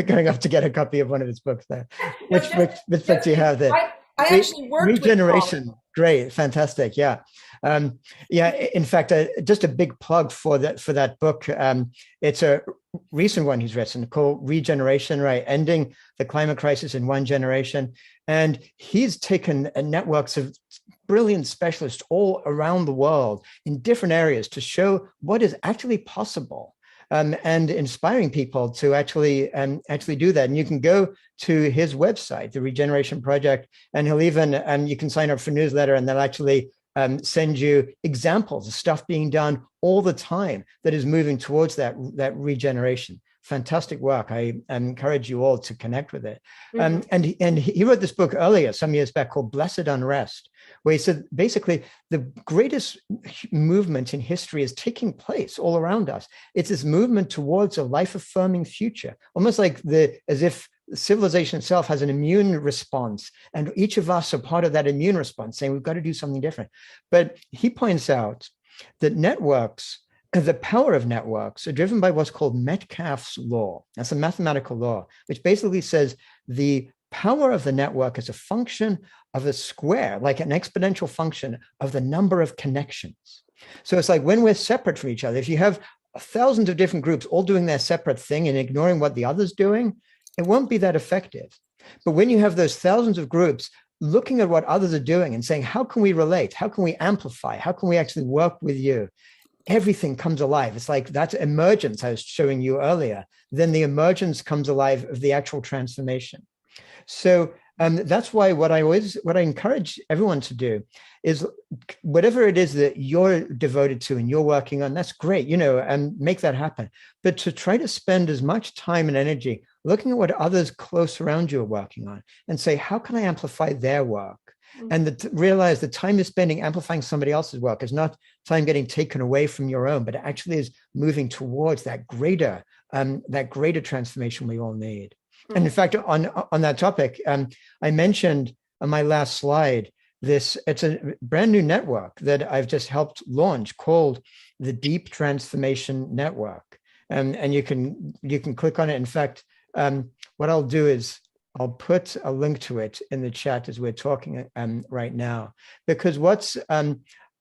going up to get a copy of one of his books there. Which book do you have there? I actually worked Regeneration. with Paul. Great, fantastic. Yeah. In fact, just a big plug for that book. It's a recent one he's written called Regeneration, right? Ending the climate crisis in one generation. And he's taken networks of brilliant specialists all around the world in different areas to show what is actually possible. And inspiring people to actually do that. And you can go to his website, the Regeneration Project, and he'll even, you can sign up for newsletter, and they'll actually send you examples of stuff being done all the time that is moving towards that regeneration. Fantastic work. I encourage you all to connect with it. And he wrote this book earlier, some years back, called Blessed Unrest, where he said, basically, the greatest movement in history is taking place all around us. It's this movement towards a life-affirming future, almost like as if civilization itself has an immune response, and each of us are part of that immune response, saying we've got to do something different. But he points out that networks, the power of networks, are driven by what's called Metcalfe's law. That's a mathematical law, which basically says the power of the network is a function of a square, like an exponential function of the number of connections. So it's like when we're separate from each other, if you have thousands of different groups all doing their separate thing and ignoring what the other's doing, it won't be that effective. But when you have those thousands of groups looking at what others are doing and saying, how can we relate? How can we amplify? How can we actually work with you? Everything comes alive. It's like that emergence I was showing you earlier. Then the emergence comes alive of the actual transformation. So that's why what I encourage everyone to do is whatever it is that you're devoted to and you're working on, that's great, and make that happen. But to try to spend as much time and energy looking at what others close around you are working on and say, how can I amplify their work? And realize the time you're spending amplifying somebody else's work is not time getting taken away from your own, but it actually is moving towards that greater transformation we all need. And in fact, on that topic, I mentioned on my last slide, it's a brand new network that I've just helped launch called the Deep Transformation Network. And you can click on it. In fact, what I'll do is I'll put a link to it in the chat as we're talking right now, because what's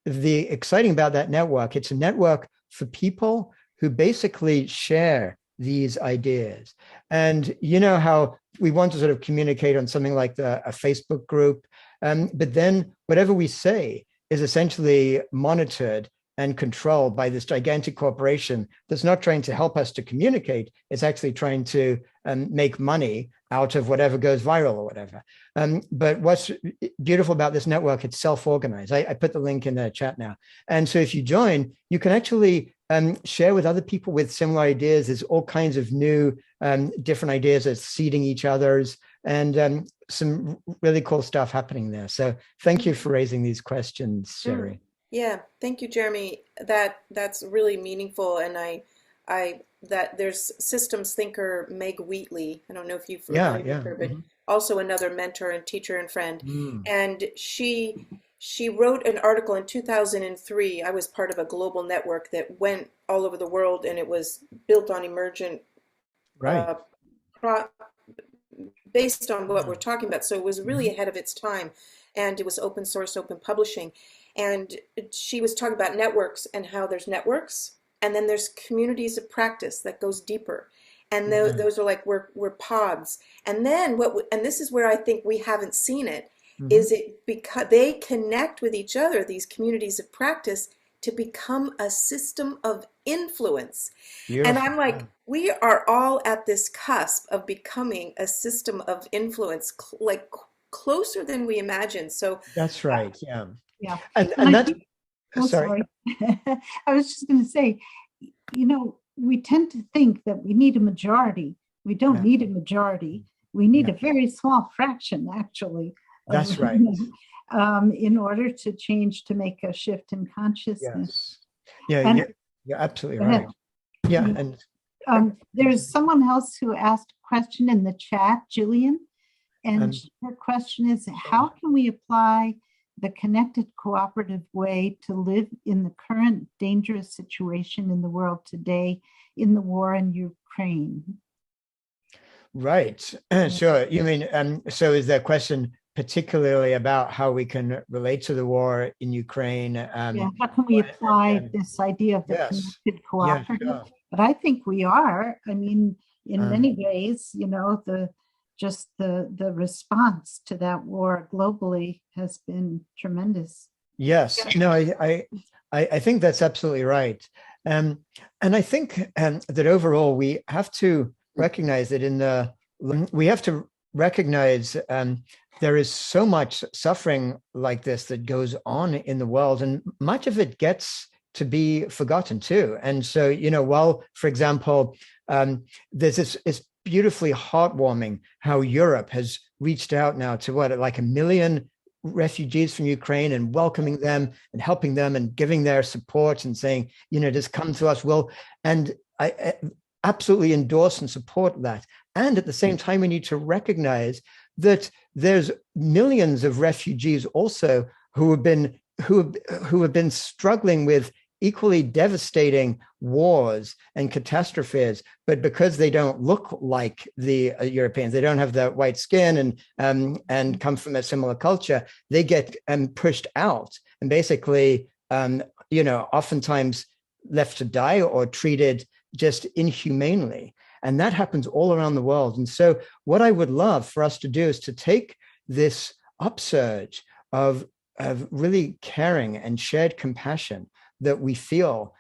the exciting about that network, it's a network for people who basically share these ideas. And you know how we want to sort of communicate on something like a Facebook group, but then whatever we say is essentially monitored and controlled by this gigantic corporation that's not trying to help us to communicate. It's actually trying to make money out of whatever goes viral or whatever. But what's beautiful about this network, it's self-organized. I put the link in the chat now. And so if you join, you can actually share with other people with similar ideas. There's all kinds of new different ideas that's seeding each other's, and some really cool stuff happening there. So thank you for raising these questions, Sherry. Yeah, thank you, Jeremy. That's really meaningful, and that there's systems thinker Meg Wheatley. I don't know if you've heard of her, but also another mentor and teacher and friend. And she wrote an article in 2003. I was part of a global network that went all over the world, and it was built on emergent, based on what we're talking about. So it was really ahead of its time, and it was open source, open publishing. And she was talking about networks and how there's networks, and then there's communities of practice that goes deeper. And those are like, we're pods. And then and this is where I think we haven't seen it, is it because they connect with each other, these communities of practice, to become a system of influence. Beautiful. And I'm like, we are all at this cusp of becoming a system of influence, like closer than we imagine. So that's right. Yeah. Yeah. And that's, sorry. I was just going to say, we tend to think that we need a majority. We don't need a majority. We need a very small fraction, actually. That's right. In order to change, to make a shift in consciousness. Yes. Yeah, you're absolutely right. Yeah. And there's someone else who asked a question in the chat, Jillian. And her question is, how can we apply the connected cooperative way to live in the current dangerous situation in the world today in the war in Ukraine? Right. Sure. You mean, so is there a question particularly about how we can relate to the war in Ukraine? How can we apply this idea of the connected cooperative? Yeah, sure. But I think we are. I mean, in many ways, the response to that war globally has been tremendous. Yes, no, I think that's absolutely right. And I think that overall we have to recognize that there is so much suffering like this that goes on in the world, and much of it gets to be forgotten too. And so, while, for example, there's this beautifully heartwarming how Europe has reached out now to like 1 million refugees from Ukraine and welcoming them and helping them and giving their support and saying, just come to us. And absolutely endorse and support that. And at the same time, we need to recognize that there's millions of refugees also who have been struggling with equally devastating wars and catastrophes, but because they don't look like the Europeans, they don't have the white skin and come from a similar culture, they get pushed out and basically, oftentimes left to die or treated just inhumanely. And that happens all around the world. And so what I would love for us to do is to take this upsurge of really caring and shared compassion that we feel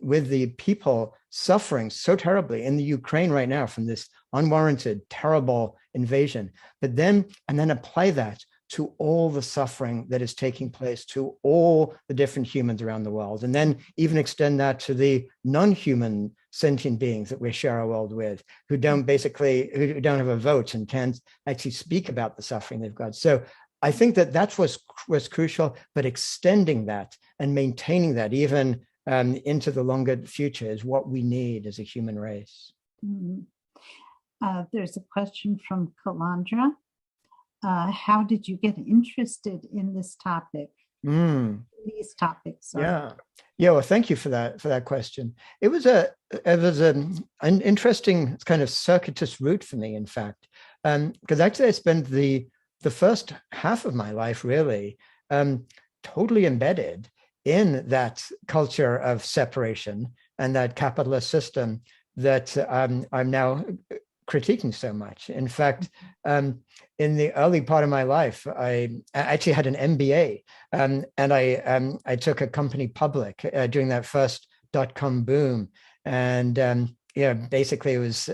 with the people suffering so terribly in the Ukraine right now from this unwarranted, terrible invasion, and then apply that to all the suffering that is taking place to all the different humans around the world, and then even extend that to the non-human sentient beings that we share our world with, who don't have a vote and can't actually speak about the suffering they've got. So I think that that's what's crucial, but extending that and maintaining that even into the longer future is what we need as a human race. There's a question from Kalandra. How did you get interested in this topic? These topics. Sorry. Yeah. Well, thank you for that question. It was an interesting kind of circuitous route for me, in fact, because actually I spent the first half of my life really totally embedded in that culture of separation and that capitalist system that I'm now critiquing so much. In fact, in the early part of my life, I actually had an MBA, and I took a company public during that first .com boom, and basically it was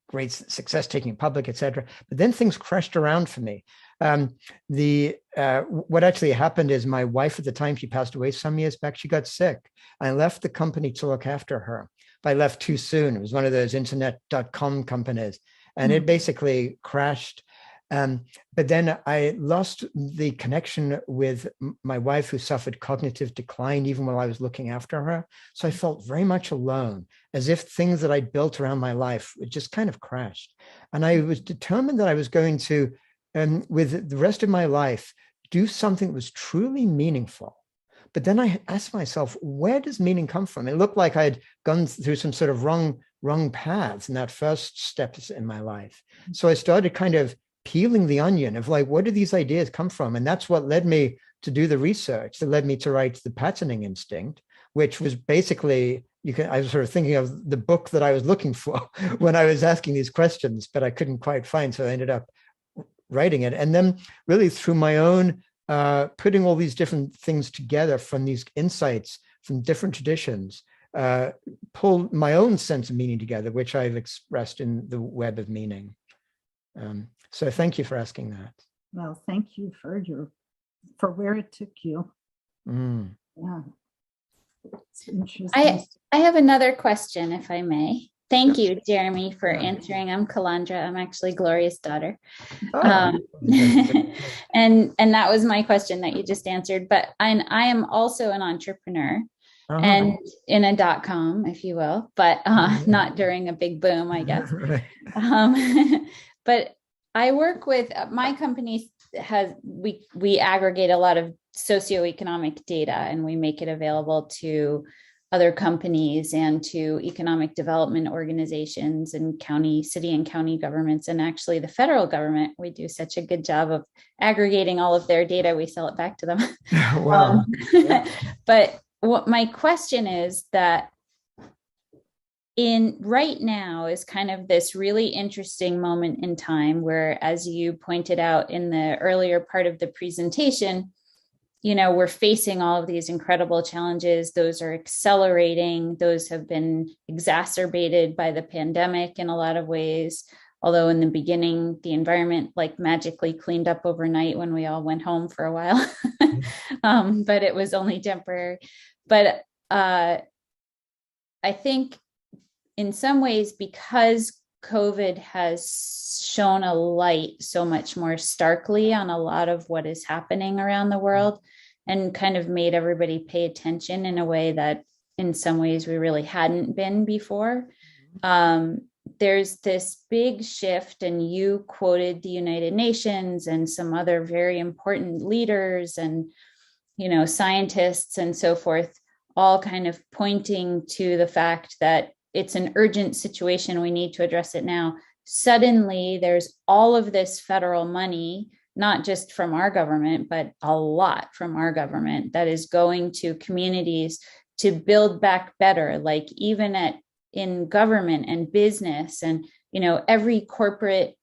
great success taking it public, etc. But then things crashed around for me. What actually happened is my wife at the time, she passed away some years back. She got sick. I left the company to look after her. But I left too soon. It was one of those internet.com companies, and it basically crashed. But then I lost the connection with my wife, who suffered cognitive decline even while I was looking after her. So I felt very much alone, as if things that I built around my life just kind of crashed. And I was determined that I was going to, with the rest of my life, do something that was truly meaningful. But then I asked myself, where does meaning come from? It looked like I'd gone through some sort of wrong paths in that first steps in my life. So I started kind of peeling the onion of like, where do these ideas come from? And that's what led me to do the research that led me to write The Patterning Instinct, which was basically, I was sort of thinking of the book that I was looking for when I was asking these questions, but I couldn't quite find. So I ended up writing it. And then really through my own putting all these different things together from these insights from different traditions, pull my own sense of meaning together, which I've expressed in the Web of Meaning. So thank you for asking that. Well, thank you for where it took you. Yeah. It's interesting. I have another question, if I may. Thank you, Jeremy, for answering. I'm Kalandra. I'm actually Gloria's daughter. And that was my question that you just answered. But I am also an entrepreneur and in a .com, if you will, but not during a big boom, I guess. But I work with, my company we aggregate a lot of socioeconomic data, and we make it available to other companies and to economic development organizations and city and county governments, and actually the federal government. We do such a good job of aggregating all of their data. We sell it back to them. Wow. But what my question is that right now is kind of this really interesting moment in time where, as you pointed out in the earlier part of the presentation, we're facing all of these incredible challenges. Those are accelerating. Those have been exacerbated by the pandemic in a lot of ways. Although in the beginning, the environment like magically cleaned up overnight when we all went home for a while, but it was only temporary. But I think in some ways, because COVID has shone a light so much more starkly on a lot of what is happening around the world, and kind of made everybody pay attention in a way that in some ways we really hadn't been before. there's this big shift, and you quoted the United Nations and some other very important leaders and, scientists and so forth, all kind of pointing to the fact that it's an urgent situation. We need to address it now. Suddenly, there's all of this federal money, not just from our government, but a lot from our government, that is going to communities to build back better, like even in government and business, and every corporate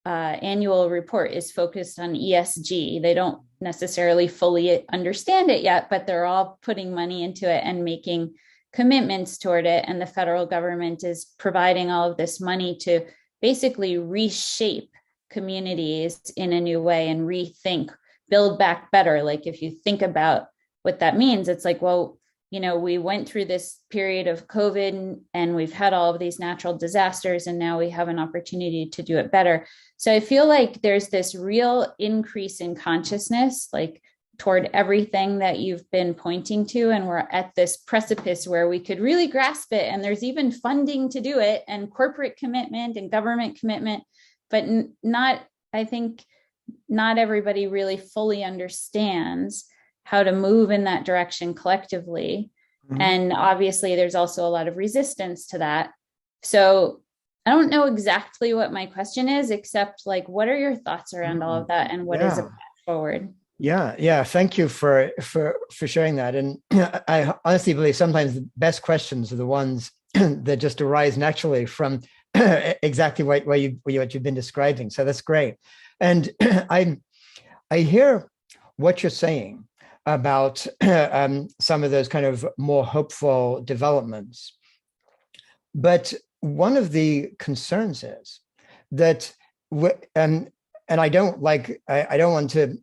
annual report is focused on ESG. They don't necessarily fully understand it yet, but they're all putting money into it and making commitments toward it. And the federal government is providing all of this money to basically reshape communities in a new way and rethink, build back better. Like if you think about what that means, it's like, well, we went through this period of COVID and we've had all of these natural disasters, and now we have an opportunity to do it better. So I feel like there's this real increase in consciousness, like toward everything that you've been pointing to. And we're at this precipice where we could really grasp it. And there's even funding to do it, and corporate commitment and government commitment, but I think not everybody really fully understands how to move in that direction collectively. Mm-hmm. And obviously there's also a lot of resistance to that. So I don't know exactly what my question is, except like, what are your thoughts around all of that, and what is a path forward? Yeah. Thank you for sharing that. And I honestly believe sometimes the best questions are the ones that just arise naturally from exactly what you've been describing. So that's great. And I hear what you're saying about some of those kind of more hopeful developments. But one of the concerns is that, and I don't want to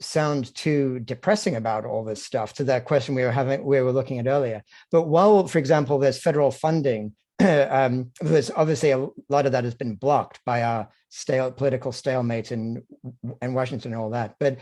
sound too depressing about all this stuff, to that question we were looking at earlier. But while, for example, there's federal funding, there's obviously a lot of that has been blocked by our political stalemate in Washington and all that. But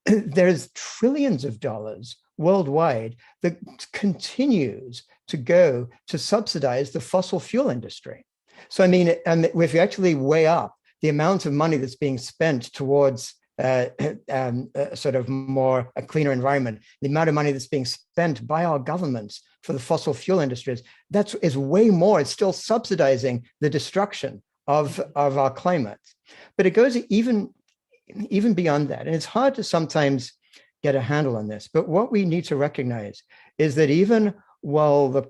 there's trillions of dollars worldwide that continues to go to subsidize the fossil fuel industry. So, I mean, if you actually weigh up the amount of money that's being spent towards sort of more a cleaner environment, the amount of money that's being spent by our governments for the fossil fuel industries, that is way more. It's still subsidizing the destruction of our climate. But it goes even beyond that. And it's hard to sometimes get a handle on this. But what we need to recognize is that even while the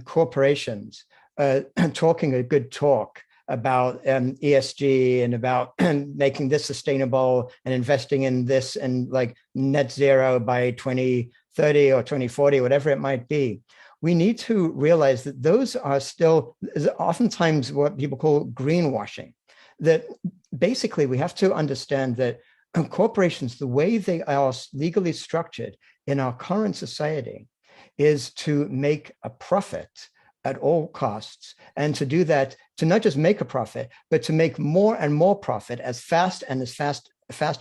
corporations are talking a good talk about ESG and about making this sustainable and investing in this and like net zero by 2030 or 2040, whatever it might be, we need to realize that those are still oftentimes what people call greenwashing. That basically we have to understand that corporations, the way they are legally structured in our current society, is to make a profit at all costs, and to do that, to not just make a profit, but to make more and more profit as faster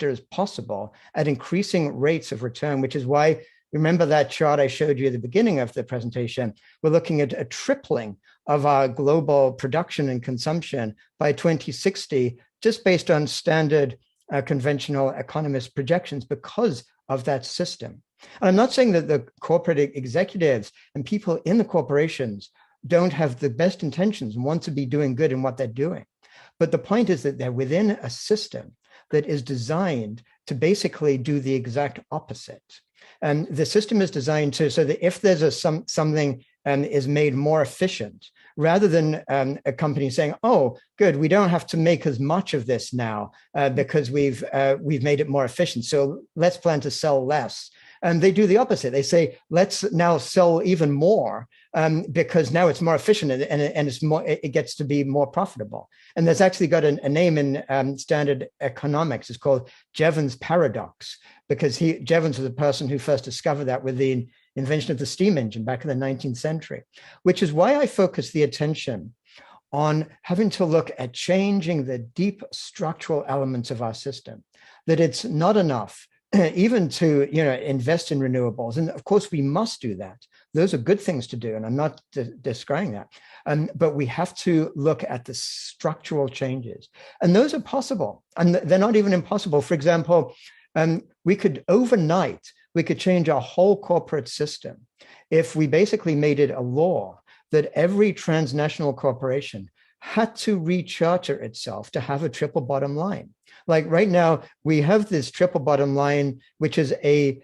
as possible at increasing rates of return, which is why, remember that chart I showed you at the beginning of the presentation, we're looking at a tripling of our global production and consumption by 2060, just based on standard conventional economist projections because of that system. And I'm not saying that the corporate executives and people in the corporations don't have the best intentions and want to be doing good in what they're doing. But the point is that they're within a system that is designed to basically do the exact opposite. And the system is designed so that if there's something is made more efficient, rather than a company saying, "Oh, good, we don't have to make as much of this now because we've made it more efficient. So let's plan to sell less." And they do the opposite. They say, "Let's now sell even more because now it's more efficient and it's more. It gets to be more profitable." And there's actually got a name in standard economics. It's called Jevons paradox, because Jevons was the person who first discovered that with the invention of the steam engine back in the 19th century, which is why I focus the attention on having to look at changing the deep structural elements of our system, that it's not enough even to invest in renewables. And of course, we must do that. Those are good things to do, and I'm not descrying that. But we have to look at the structural changes, and those are possible, and they're not even impossible. For example, we could overnight change our whole corporate system if we basically made it a law that every transnational corporation had to recharter itself to have a triple bottom line. Like right now, we have this triple bottom line, which is a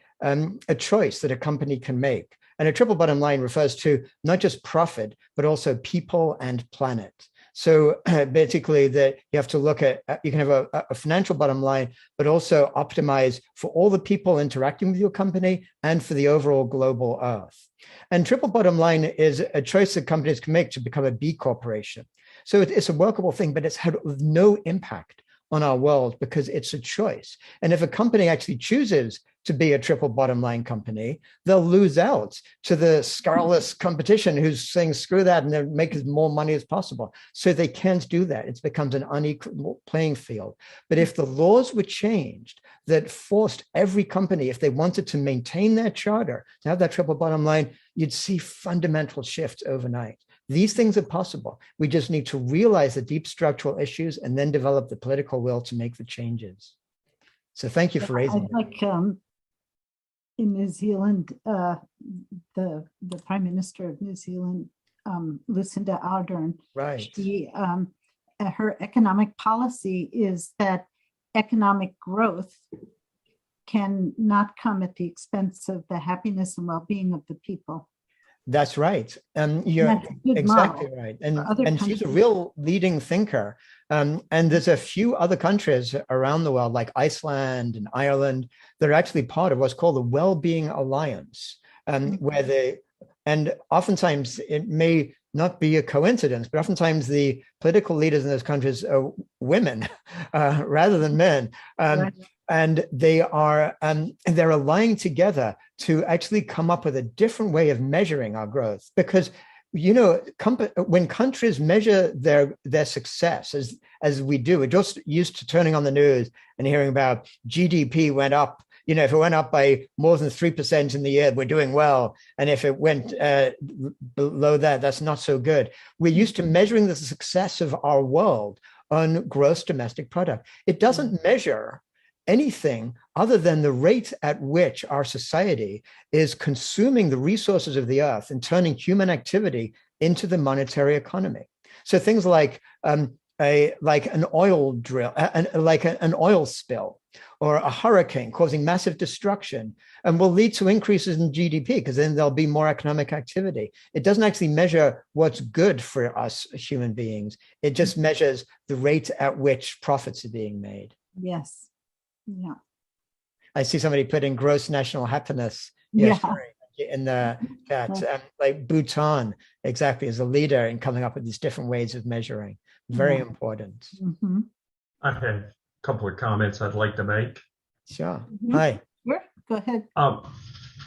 choice that a company can make. And a triple bottom line refers to not just profit, but also people and planet. So basically, that you have to look at, you can have a financial bottom line, but also optimize for all the people interacting with your company and for the overall global Earth. And triple bottom line is a choice that companies can make to become a B corporation. So it's a workable thing, but it's had no impact on our world because it's a choice. And if a company actually chooses to be a triple bottom line company, they'll lose out to the scurrilous competition who's saying, screw that, and they'll make as more money as possible. So they can't do that. It becomes an unequal playing field. But if the laws were changed that forced every company, if they wanted to maintain their charter, to have that triple bottom line, you'd see fundamental shifts overnight. These things are possible. We just need to realize the deep structural issues and then develop the political will to make the changes. So thank you for raising it. Like in New Zealand, the Prime Minister of New Zealand, Lucinda Ardern, Right. she, her economic policy is that economic growth can not come at the expense of the happiness and well-being of the people. That's right. You're exactly right. And she's a real leading thinker. And there's a few other countries around the world, like Iceland and Ireland, that are actually part of what's called the Well-Being Alliance, where they, and oftentimes it may not be a coincidence, but oftentimes the political leaders in those countries are women rather than men. Right. And they are they're allying together to actually come up with a different way of measuring our growth. Because when countries measure their success as we do, we're just used to turning on the news and hearing about GDP went up. If it went up by more than 3% in the year, we're doing well. And if it went below that, that's not so good. We're used to measuring the success of our world on gross domestic product. It doesn't measure anything other than the rate at which our society is consuming the resources of the earth and turning human activity into the monetary economy. So things like an oil drill, like an oil spill, or a hurricane causing massive destruction, and will lead to increases in GDP because then there'll be more economic activity. It doesn't actually measure what's good for us human beings. It just measures the rate at which profits are being made. Yes. Yeah. I see somebody put in gross national happiness. Yeah. In the chat, like Bhutan, exactly, as a leader in coming up with these different ways of measuring. Very important. Mm-hmm. I have a couple of comments I'd like to make. Sure. Mm-hmm. Hi. Sure. Go ahead.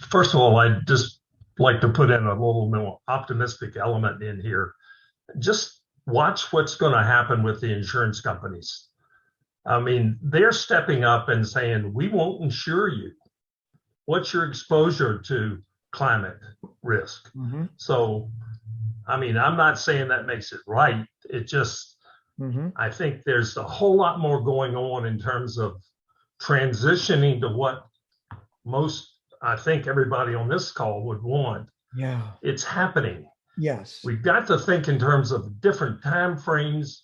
First of all, I'd just like to put in a little more optimistic element in here. Just watch what's going to happen with the insurance companies. I mean, they're stepping up and saying, we won't insure you. What's your exposure to climate risk? Mm-hmm. So, I mean, I'm not saying that makes it right. It just, I think there's a whole lot more going on in terms of transitioning to what I think everybody on this call would want. Yeah. It's happening. Yes. We've got to think in terms of different time frames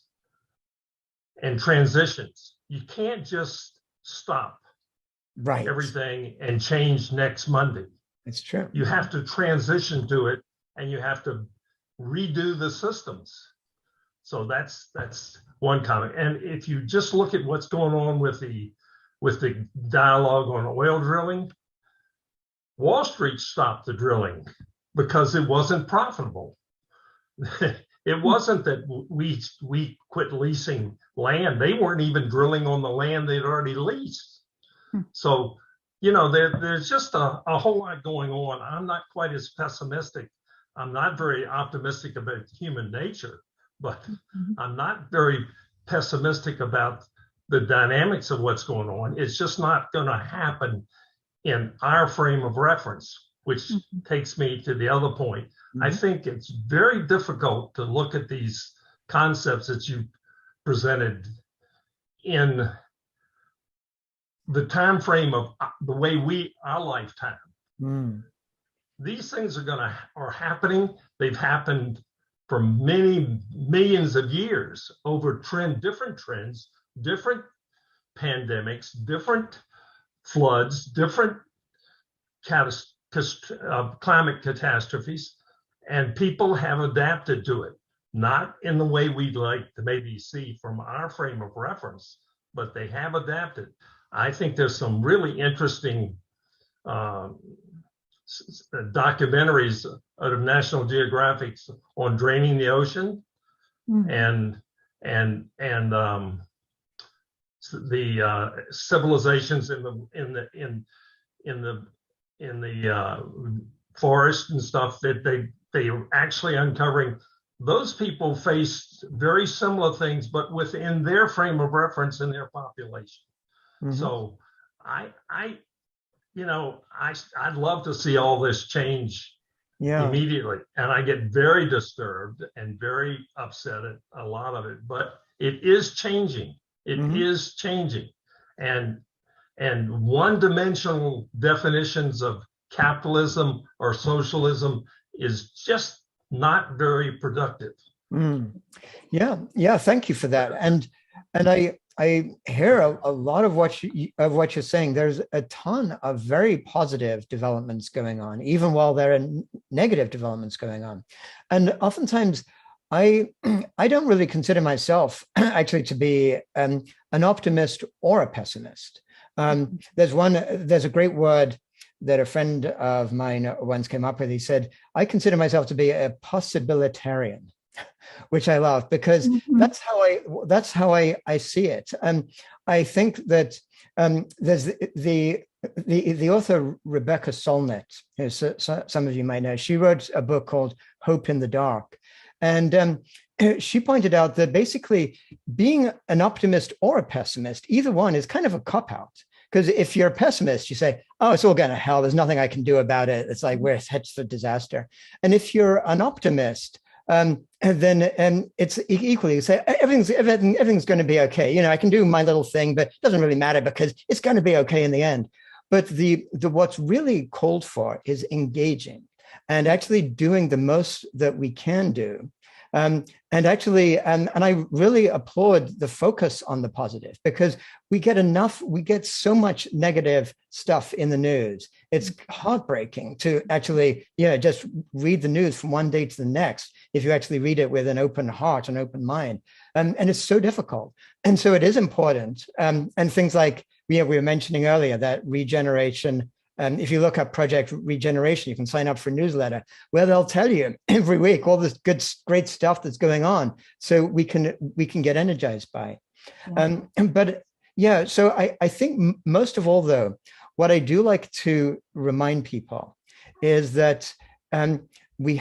and transitions. You can't just stop everything and change next Monday. It's true. You have to transition to it, and you have to redo the systems. So that's one comment. And if you just look at what's going on with the dialogue on oil drilling, Wall Street stopped the drilling because it wasn't profitable. It wasn't that we quit leasing land. They weren't even drilling on the land they'd already leased. So, there's just a whole lot going on. I'm not quite as pessimistic. I'm not very optimistic about human nature, but I'm not very pessimistic about the dynamics of what's going on. It's just not going to happen in our frame of reference, which takes me to the other point. I think it's very difficult to look at these concepts that you presented in the time frame of the way our lifetime. These things are happening. They've happened for many millions of years over different trends, different pandemics, different floods, different climate catastrophes, and people have adapted to it, not in the way we'd like to maybe see from our frame of reference, but they have adapted. I think there's some really interesting documentaries out of National Geographic on draining the ocean and the civilizations in the forest and stuff that they are actually uncovering. Those people faced very similar things, but within their frame of reference in their population. So I'd love to see all this change immediately. And I get very disturbed and very upset at a lot of it, but it is changing. It is changing. And one-dimensional definitions of capitalism or socialism is just not very productive. Yeah. Thank you for that. And I hear a lot of what you're saying. There's a ton of very positive developments going on, even while there are negative developments going on. And oftentimes, I don't really consider myself actually to be an optimist or a pessimist. There's a great word that a friend of mine once came up with. He said, I consider myself to be a possibilitarian, which I love, because that's how I see it. I think that there's the author Rebecca Solnit, who some of you might know. She wrote a book called Hope in the Dark. And she pointed out that basically being an optimist or a pessimist, either one is kind of a cop-out. Because if you're a pessimist, you say, oh, it's all going to hell. There's nothing I can do about it. It's like we're headed for disaster. And if you're an optimist, then it's equally, you say, everything's going to be okay. I can do my little thing, but it doesn't really matter because it's going to be okay in the end. But the what's really called for is engaging and actually doing the most that we can do. And I really applaud the focus on the positive, because we get so much negative stuff in the news. It's heartbreaking to actually, just read the news from one day to the next, if you actually read it with an open heart, an open mind. And it's so difficult. And so it is important. And things like, we were mentioning earlier, that regeneration. If you look up Project Regeneration, you can sign up for a newsletter where they'll tell you every week all this great stuff that's going on, so we can get energized by. So I think most of all, though, what I do like to remind people is that we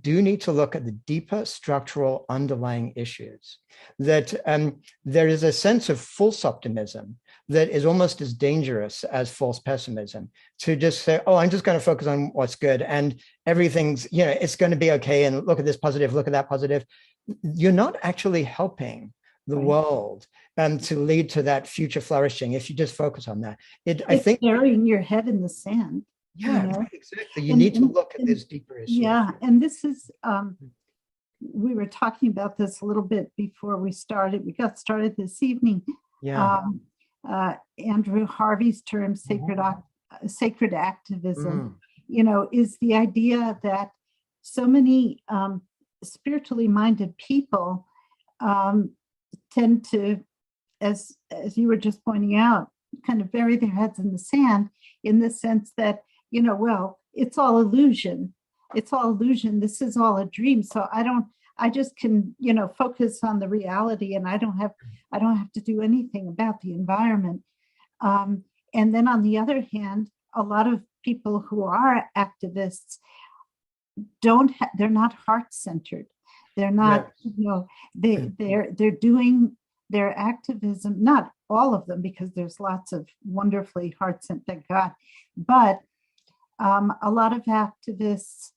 do need to look at the deeper structural underlying issues. That there is a sense of false optimism that is almost as dangerous as false pessimism, to just say, oh, I'm just going to focus on what's good and everything's, it's going to be okay. And look at this positive, look at that positive. You're not actually helping the world to lead to that future flourishing if you just focus on that. I think burying your head in the sand. Yeah, right, exactly. You need to look at this deeper issue. Yeah, and this is, we were talking about this a little bit before we started. We got started this evening. Yeah. Andrew Harvey's term, sacred activism, is the idea that so many spiritually minded people tend to, as you were just pointing out, kind of bury their heads in the sand, in the sense that, well, it's all illusion. It's all illusion. This is all a dream. So I just can, focus on the reality, and I don't have to do anything about the environment. And then on the other hand, a lot of people who are activists they're not heart-centered. They're not, they're doing their activism, not all of them, because there's lots of wonderfully heart-sent, thank God, but a lot of activists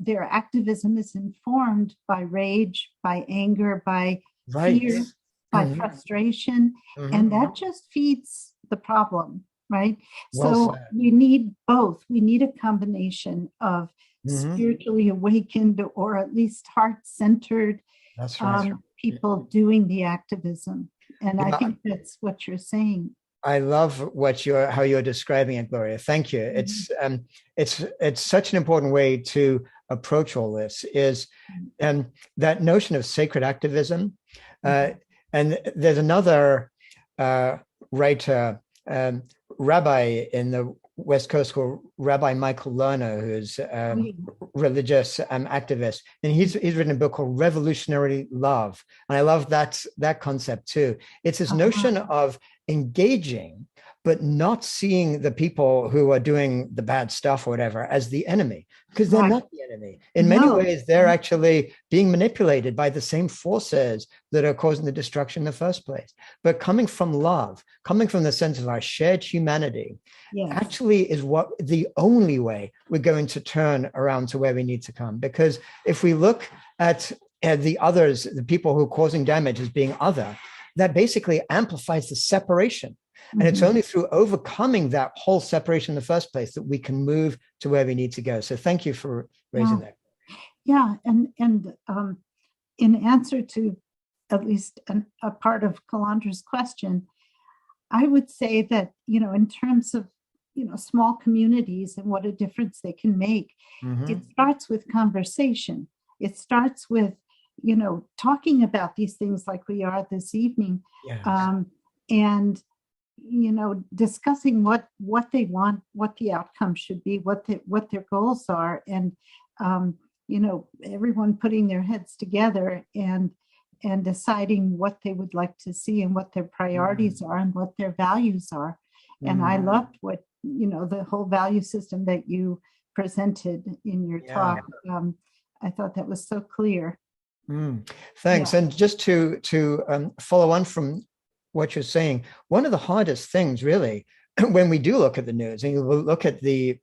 their activism is informed by rage, by anger, by Right. fear, by Mhm. frustration, Mhm. and that just feeds the problem, right? Well So said. we need both. We need a combination of Mhm. spiritually awakened, or at least heart-centered That's right. people doing the activism. And I Yeah. think that's what you're saying. I love how you're describing it, Gloria. Thank you. It's such an important way to approach all this, is that notion of sacred activism. And there's another writer, rabbi in the West Coast, called Rabbi Michael Lerner, who's religious activist, and he's written a book called Revolutionary Love, and I love that concept too. It's this notion of engaging, but not seeing the people who are doing the bad stuff or whatever as the enemy, because they're not the enemy. In many ways, they're actually being manipulated by the same forces that are causing the destruction in the first place. But coming from love, coming from the sense of our shared humanity, actually is what the only way we're going to turn around to where we need to come. Because if we look at the others, the people who are causing damage as being other, that basically amplifies the separation. And it's only through overcoming that whole separation in the first place that we can move to where we need to go. So thank you for raising that. Yeah, and in answer to at least a part of Calandra's question, I would say that, in terms of, small communities and what a difference they can make, it starts with conversation. It starts with, talking about these things like we are this evening, and discussing what they want, what the outcome should be, what their goals are, and everyone putting their heads together and deciding what they would like to see and what their priorities are and what their values are. And I loved what the whole value system that you presented in your talk. I thought that was so clear. Thanks. And just to follow on from what you're saying, one of the hardest things really, when we do look at the news and you look at the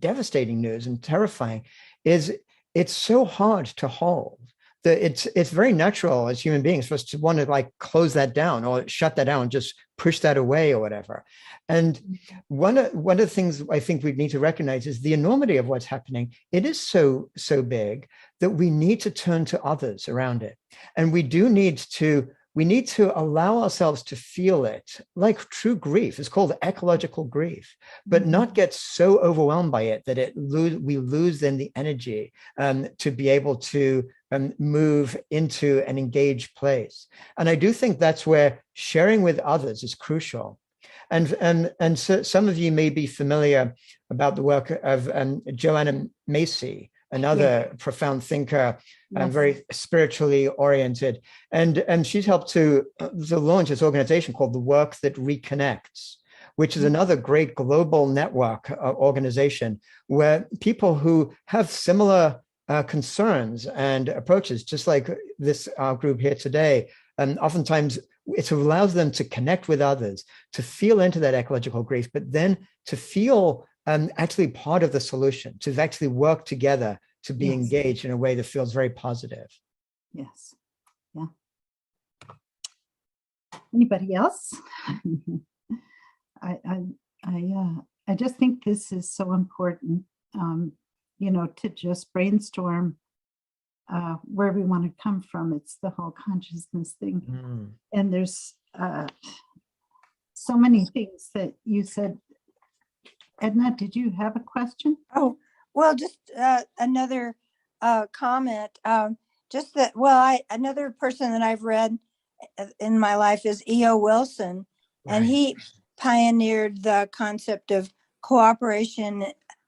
devastating news and terrifying, is it's so hard to hold. It's very natural as human beings for us to want to close that down or shut that down, just push that away or whatever. And one of the things I think we need to recognize is the enormity of what's happening. It is so big that we need to turn to others around it. And we need to allow ourselves to feel it like true grief. It's called ecological grief, but not get so overwhelmed by it that we lose then the energy to be able to move into an engaged place. And I do think that's where sharing with others is crucial. And so some of you may be familiar about the work of Joanna Macy, another profound thinker, very spiritually oriented. And she's helped to launch this organization called The Work That Reconnects, which is another great global network organization where people who have similar concerns and approaches, just like this group here today, and oftentimes it allows them to connect with others, to feel into that ecological grief, but then to feel actually part of the solution, to actually work together, to be engaged in a way that feels very positive. Yes. Yeah. Anybody else? I just think this is so important, to just brainstorm where we want to come from. It's the whole consciousness thing. And there's so many things that you said. Edna, did you have a question? Oh, well, just another comment. Just that, another person that I've read in my life is E.O. Wilson, and he pioneered the concept of cooperation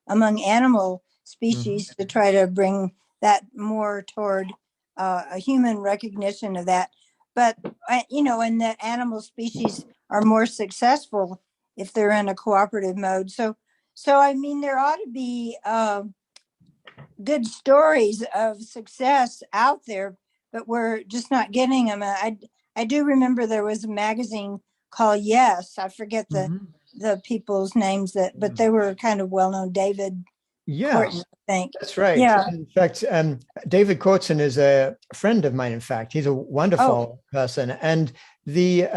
among animal species to try to bring that more toward a human recognition of that. But, and that animal species are more successful if they're in a cooperative mode. So I mean, there ought to be good stories of success out there, but we're just not getting them. I do remember there was a magazine called Yes. I forget the people's names but they were kind of well known. David Corton, I think. That's right. Yeah. In fact, David Corton is a friend of mine. In fact, he's a wonderful person. And the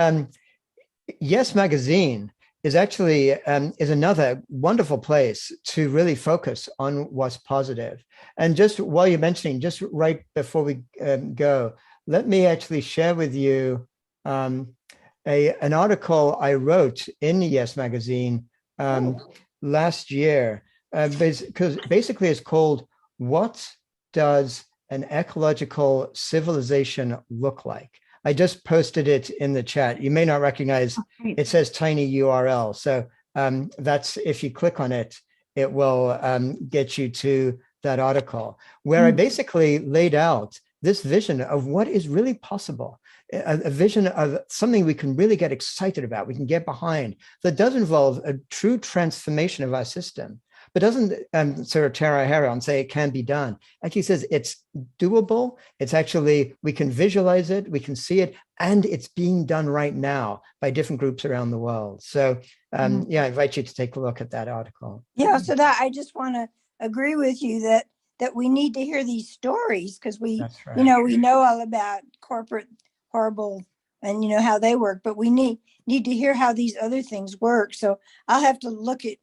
Yes magazine is actually is another wonderful place to really focus on what's positive. And just while you're mentioning, just right before we go, let me actually share with you an article I wrote in Yes magazine last year. Because basically it's called "What Does an Ecological Civilization Look Like?" I just posted it in the chat. You may not recognize, it says tiny URL. So that's, if you click on it, it will get you to that article where I basically laid out this vision of what is really possible. A vision of something we can really get excited about, we can get behind, that does involve a true transformation of our system. But doesn't sort of tear our hair out and say it can be done. Actually says it's doable. It's actually, we can visualize it, we can see it, and it's being done right now by different groups around the world. So yeah, I invite you to take a look at that article. Yeah, so that I just want to agree with you that we need to hear these stories, because we, right. you know, we know all about corporate horrible and you know how they work, but we need to hear how these other things work. So I'll have to look at,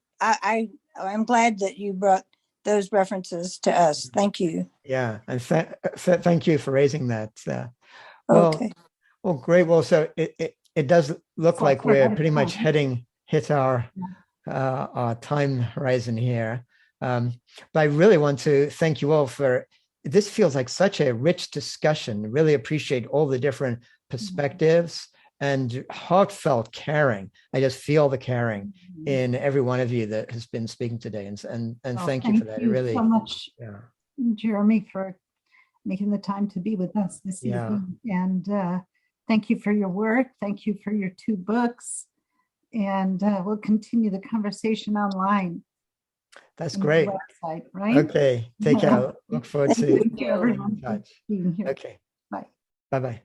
I'm glad that you brought those references to us. Thank you. Yeah, and thank you for raising that. Well, great. Well, so it does look like we're pretty much hit our time horizon here. But I really want to thank you all for, this feels like such a rich discussion. Really appreciate all the different perspectives and heartfelt caring. I just feel the caring in every one of you that has been speaking today, and thank you for that. Thank you so much, Jeremy, for making the time to be with us this evening. And thank you for your work. Thank you for your 2 books. And we'll continue the conversation online. That's great. Website, right? Okay, take care. Look forward to everyone touch. being here. Okay. Bye. Bye-bye.